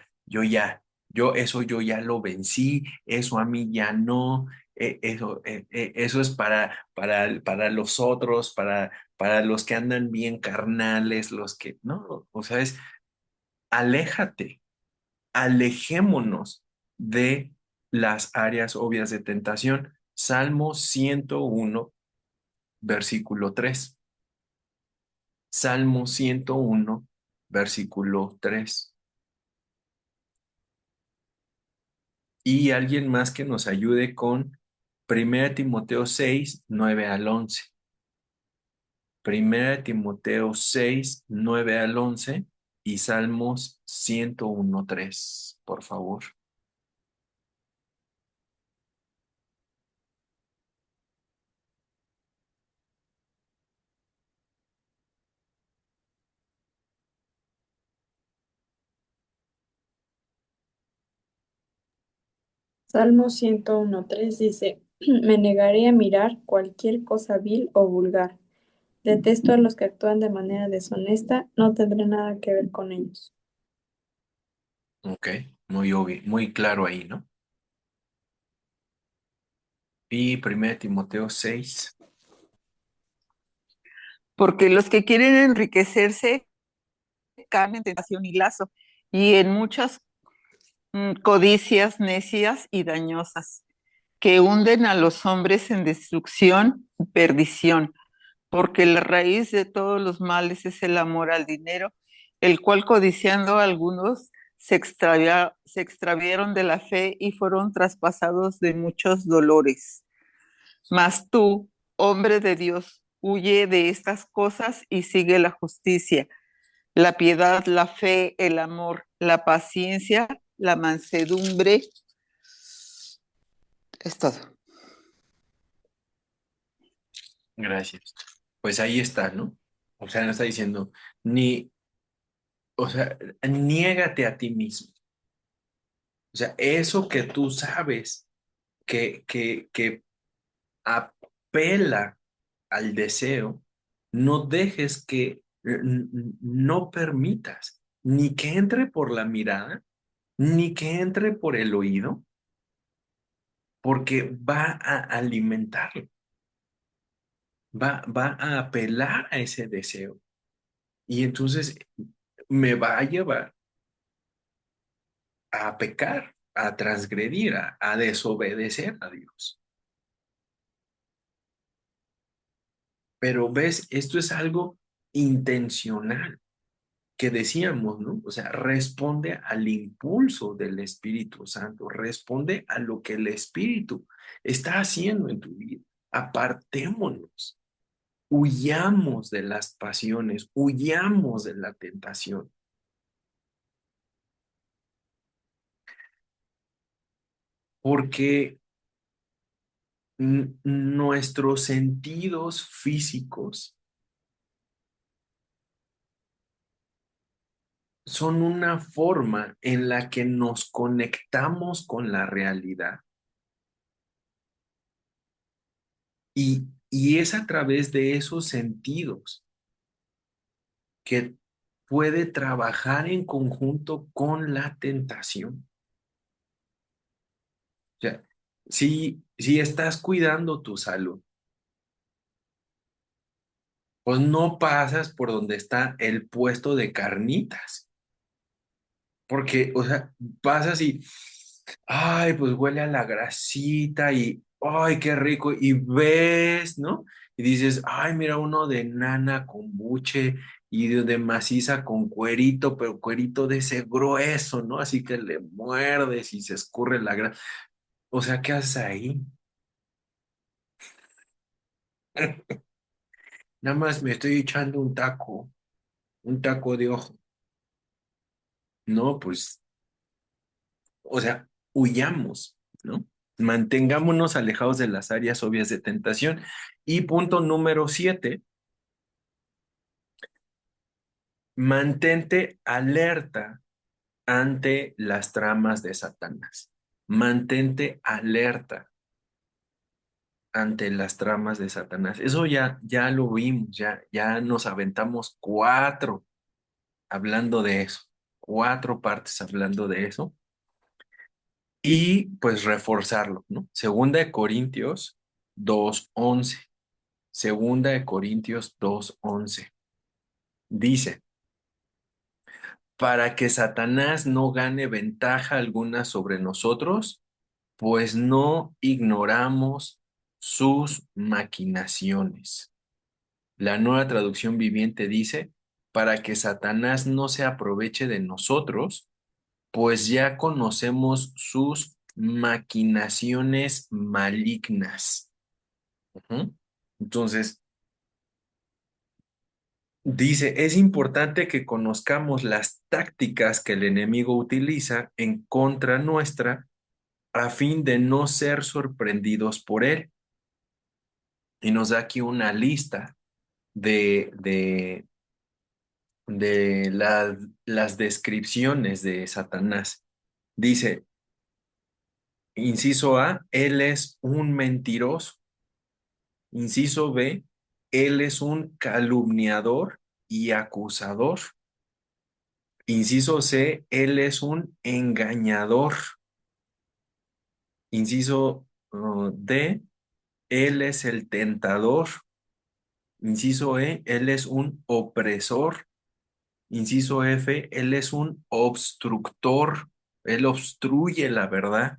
lo vencí, eso a mí ya no, eso es para los otros, para los que andan bien carnales, los que, no, o sea, aléjate, alejémonos de las áreas obvias de tentación. Salmo 101 versículo 3. Salmo 101 versículo 3. Y alguien más que nos ayude con 1 Timoteo 6, 9 al 11. 1 Timoteo 6, 9 al 11 y Salmos 101, 3, por favor. Salmo 101:3 dice, me negaré a mirar cualquier cosa vil o vulgar. Detesto a los que actúan de manera deshonesta, no tendré nada que ver con ellos. Ok, muy obvio, muy claro ahí, ¿no? Y 1 Timoteo 6, porque los que quieren enriquecerse caen en tentación y lazo y en muchas codicias necias y dañosas que hunden a los hombres en destrucción y perdición, porque la raíz de todos los males es el amor al dinero, el cual codiciando algunos se extraviaron de la fe y fueron traspasados de muchos dolores. Mas tú, hombre de Dios, huye de estas cosas y sigue la justicia, la piedad, la fe, el amor, la paciencia, la mansedumbre. Es todo. Gracias. Pues ahí está, ¿no? O sea, no está diciendo ni, o sea, niégate a ti mismo. O sea, eso que tú sabes que apela al deseo, no dejes que, no permitas ni que entre por la mirada, ni que entre por el oído, porque va a alimentarlo, va a apelar a ese deseo. Y entonces me va a llevar a pecar, a transgredir, a desobedecer a Dios. Pero ves, esto es algo intencional que decíamos, ¿no? O sea, responde al impulso del Espíritu Santo, responde a lo que el Espíritu está haciendo en tu vida. Apartémonos, huyamos de las pasiones, huyamos de la tentación, porque nuestros sentidos físicos son una forma en la que nos conectamos con la realidad y es a través de esos sentidos que puede trabajar en conjunto con la tentación. O sea, si estás cuidando tu salud, pues no pasas por donde está el puesto de carnitas, porque, o sea, pasas y, ay, pues huele a la grasita y, ay, qué rico, y ves, ¿no? Y dices, ay, mira uno de nana con buche y de maciza con cuerito, pero cuerito de ese grueso, ¿no? Así que le muerdes y se escurre la grasa. O sea, ¿qué haces ahí? Nada más me estoy echando un taco de ojo. No, pues, o sea, huyamos, ¿no? Mantengámonos alejados de las áreas obvias de tentación. Y punto número 7, mantente alerta ante las tramas de Satanás. Mantente alerta ante las tramas de Satanás. Eso ya lo vimos, ya nos aventamos 4 hablando de eso, 4 partes hablando de eso. Y pues reforzarlo, ¿no? Segunda de Corintios 2:11. Segunda de Corintios 2:11. Dice, para que Satanás no gane ventaja alguna sobre nosotros, pues no ignoramos sus maquinaciones. La Nueva Traducción Viviente dice, para que Satanás no se aproveche de nosotros, pues ya conocemos sus maquinaciones malignas. Ujú. Entonces, dice, es importante que conozcamos las tácticas que el enemigo utiliza en contra nuestra a fin de no ser sorprendidos por él. Y nos da aquí una lista de, de, de las descripciones de Satanás. Dice, inciso A, él es un mentiroso. Inciso B, él es un calumniador y acusador. Inciso C, él es un engañador. Inciso D, él es el tentador. Inciso E, él es un opresor. Inciso F, él es un obstructor. Él obstruye la verdad.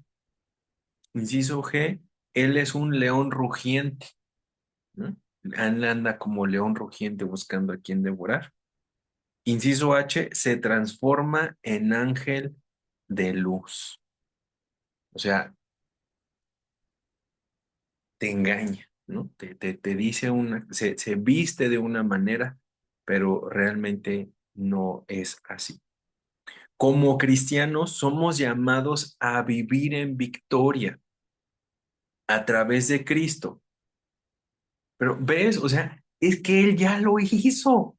Inciso G, él es un león rugiente, ¿no? Él anda como león rugiente buscando a quien devorar. Inciso H, se transforma en ángel de luz. O sea, te engaña, ¿no? Te dice se viste de una manera, pero realmente no es así. Como cristianos somos llamados a vivir en victoria a través de Cristo. Pero ves, o sea, es que Él ya lo hizo.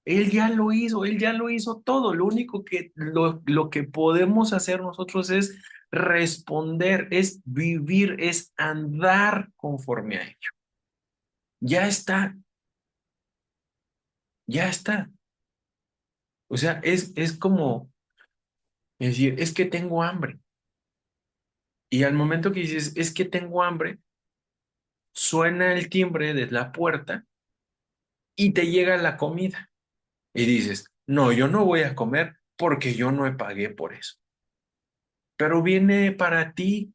Él ya lo hizo, Él ya lo hizo todo. Lo único que lo que podemos hacer nosotros es responder, es vivir, es andar conforme a ello. Ya está, ya está. O sea, es como decir, es que tengo hambre. Y al momento que dices, es que tengo hambre, suena el timbre de la puerta y te llega la comida. Y dices, no, yo no voy a comer porque yo no pagué por eso. Pero viene para ti,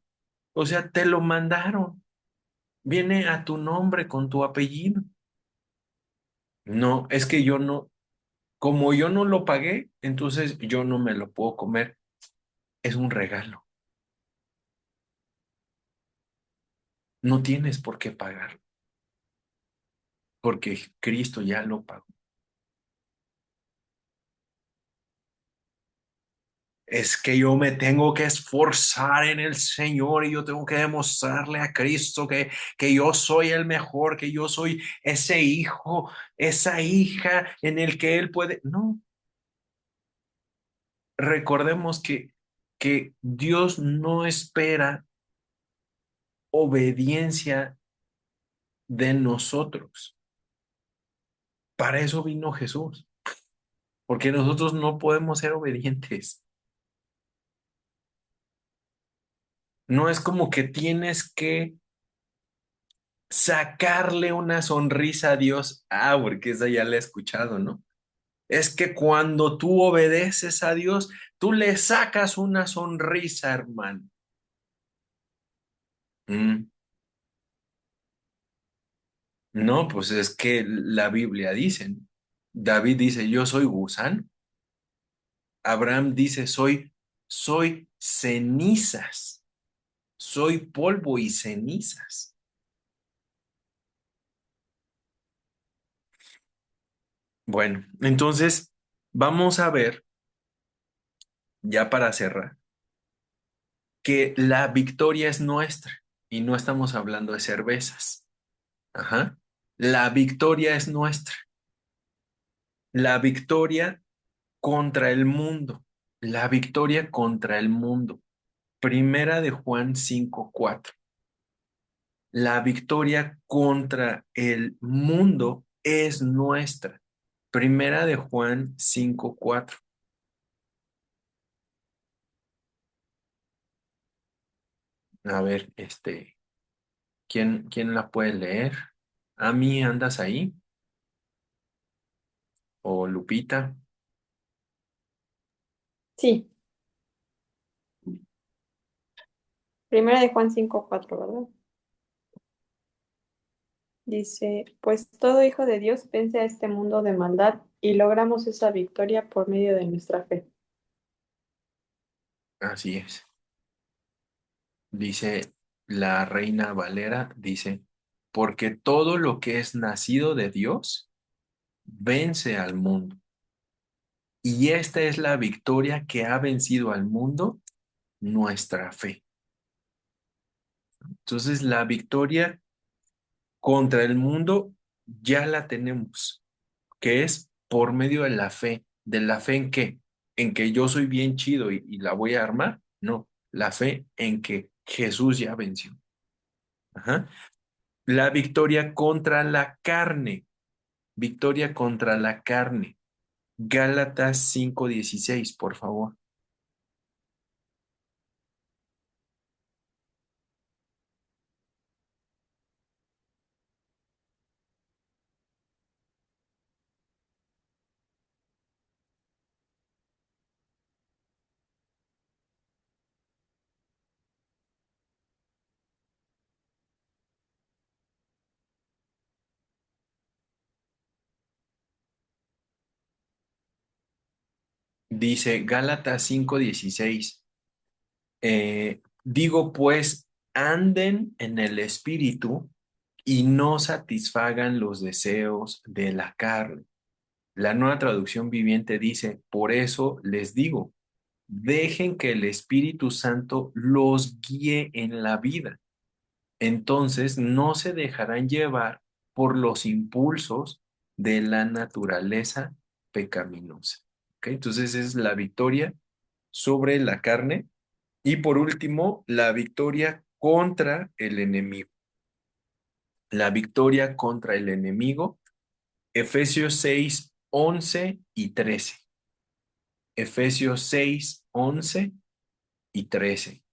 o sea, te lo mandaron. Viene a tu nombre con tu apellido. No, es que yo no, como yo no lo pagué, entonces yo no me lo puedo comer. Es un regalo. No tienes por qué pagar, porque Cristo ya lo pagó. Es que yo me tengo que esforzar en el Señor y yo tengo que demostrarle a Cristo que yo soy el mejor, que yo soy ese hijo, esa hija en el que Él puede. No, recordemos que Dios no espera obediencia de nosotros. Para eso vino Jesús, porque nosotros no podemos ser obedientes. No es como que tienes que sacarle una sonrisa a Dios. Ah, porque esa ya la he escuchado, ¿no? Es que cuando tú obedeces a Dios, tú le sacas una sonrisa, hermano. Mm, no, pues es que la Biblia dice, ¿no? David dice, yo soy gusano. Abraham dice, soy cenizas, soy polvo y cenizas. Bueno, entonces vamos a ver, ya para cerrar, que la victoria es nuestra y no estamos hablando de cervezas. Ajá. La victoria es nuestra. La victoria contra el mundo. La victoria contra el mundo. Primera de Juan 5:4. La victoria contra el mundo es nuestra. Primera de Juan 5:4. A ver, ¿quién la puede leer? ¿Ami, andas ahí? ¿O Lupita? Sí, primera de Juan 5:4, ¿verdad? Dice, pues todo hijo de Dios vence a este mundo de maldad y logramos esa victoria por medio de nuestra fe. Así es. Dice la Reina Valera, dice, porque todo lo que es nacido de Dios vence al mundo. Y esta es la victoria que ha vencido al mundo, nuestra fe. Entonces, la victoria contra el mundo ya la tenemos, que es por medio de la fe. ¿De la fe en qué? ¿En que yo soy bien chido y la voy a armar? No, la fe en que Jesús ya venció. Ajá. La victoria contra la carne. Victoria contra la carne. Gálatas 5:16, por favor. Dice Gálatas 5:16, digo pues, anden en el espíritu y no satisfagan los deseos de la carne. La Nueva Traducción Viviente dice, por eso les digo, dejen que el Espíritu Santo los guíe en la vida. Entonces no se dejarán llevar por los impulsos de la naturaleza pecaminosa. ¿Ok? Entonces es la victoria sobre la carne y por último, la victoria contra el enemigo. La victoria contra el enemigo, Efesios 6:11 y 13. Efesios 6:11 y 13.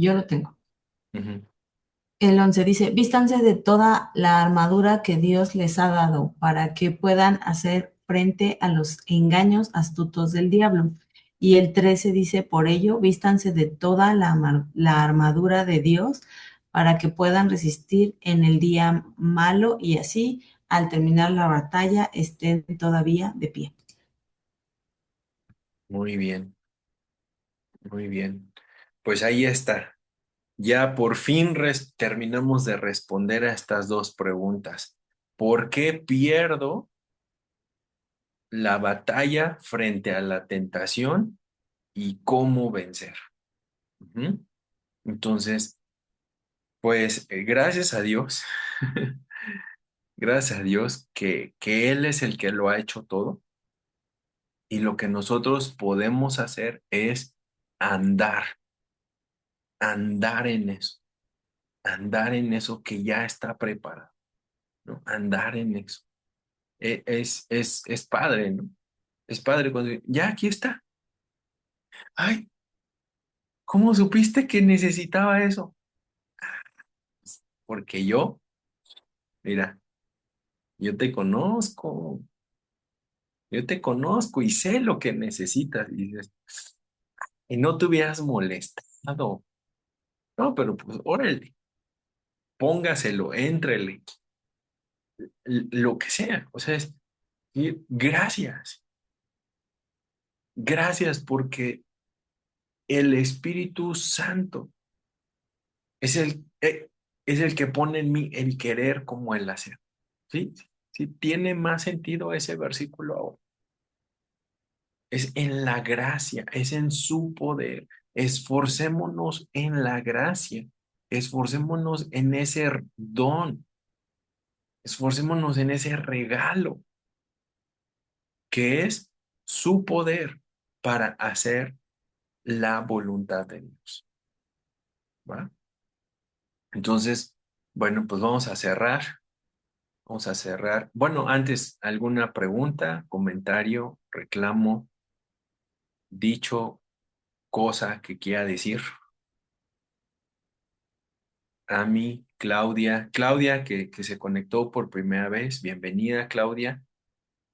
Yo lo tengo. Ujú. El 11 dice, vístanse de toda la armadura que Dios les ha dado para que puedan hacer frente a los engaños astutos del diablo. Y el 13 dice, por ello, vístanse de toda la armadura de Dios para que puedan resistir en el día malo y así, al terminar la batalla, estén todavía de pie. Muy bien, muy bien. Pues ahí está. Ya por fin terminamos de responder a estas dos preguntas. ¿Por qué pierdo la batalla frente a la tentación y cómo vencer? Ujú. Entonces, pues gracias a Dios, gracias a Dios que Él es el que lo ha hecho todo y lo que nosotros podemos hacer es andar, andar en eso, andar en eso que ya está preparado, ¿no? Andar en eso. Es padre, ¿no? Es padre cuando ya aquí está. Ay, ¿cómo supiste que necesitaba eso? Porque mira, yo te conozco, yo te conozco y sé lo que necesitas. Y dices, y no te hubieras molestado. No, pero pues órale, póngaselo, éntrele, lo que sea. O sea, y gracias, gracias porque el Espíritu Santo es es el que pone en mí el querer como el hacer. ¿Sí? Sí, tiene más sentido ese versículo ahora. Es en la gracia, es en su poder. Esforcémonos en la gracia, esforcémonos en ese don, esforcémonos en ese regalo que es su poder para hacer la voluntad de Dios. ¿Va? Entonces, bueno, pues vamos a cerrar. Vamos a cerrar. Bueno, antes, ¿alguna pregunta, comentario, reclamo, dicho, cosa que quiera decir? A mí, Claudia que se conectó por primera vez. Bienvenida, Claudia.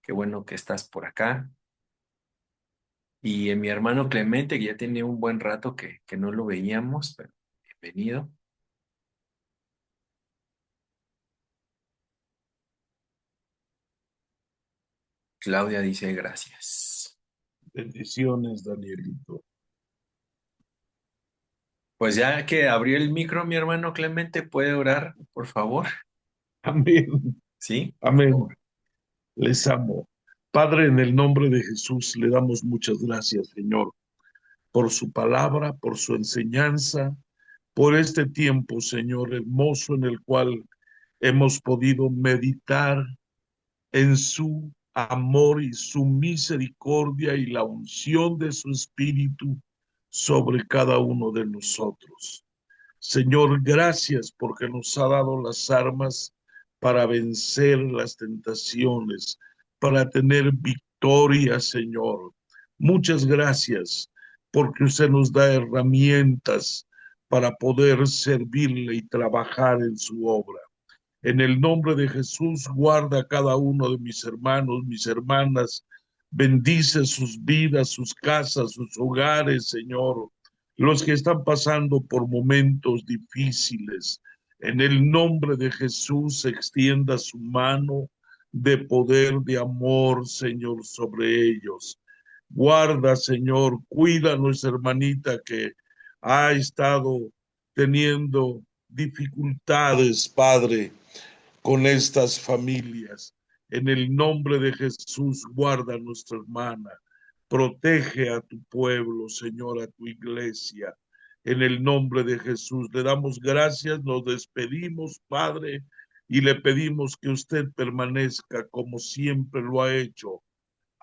Qué bueno que estás por acá. Y mi hermano Clemente, que ya tenía un buen rato que no lo veíamos, pero bienvenido. Claudia dice gracias. Bendiciones, Danielito. Pues ya que abrió el micro, mi hermano Clemente, ¿puede orar, por favor? Amén. Sí, por Amén. favor. Les amo. Padre, en el nombre de Jesús, le damos muchas gracias, Señor, por su palabra, por su enseñanza, por este tiempo, Señor, hermoso en el cual hemos podido meditar en su amor y su misericordia y la unción de su Espíritu sobre cada uno de nosotros. Señor, gracias porque nos ha dado las armas para vencer las tentaciones, para tener victoria, Señor. Muchas gracias porque usted nos da herramientas para poder servirle y trabajar en su obra. En el nombre de Jesús, guarda a cada uno de mis hermanos, mis hermanas, bendice sus vidas, sus casas, sus hogares, Señor, los que están pasando por momentos difíciles. En el nombre de Jesús, extienda su mano de poder, de amor, Señor, sobre ellos. Guarda, Señor, cuida a nuestra hermanita que ha estado teniendo dificultades, Padre, con estas familias. En el nombre de Jesús, guarda a nuestra hermana. Protege a tu pueblo, Señor, a tu iglesia. En el nombre de Jesús, le damos gracias, nos despedimos, Padre, y le pedimos que usted permanezca como siempre lo ha hecho,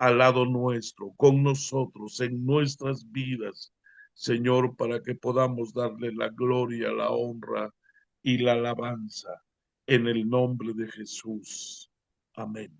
al lado nuestro, con nosotros, en nuestras vidas, Señor, para que podamos darle la gloria, la honra y la alabanza en el nombre de Jesús. Amén.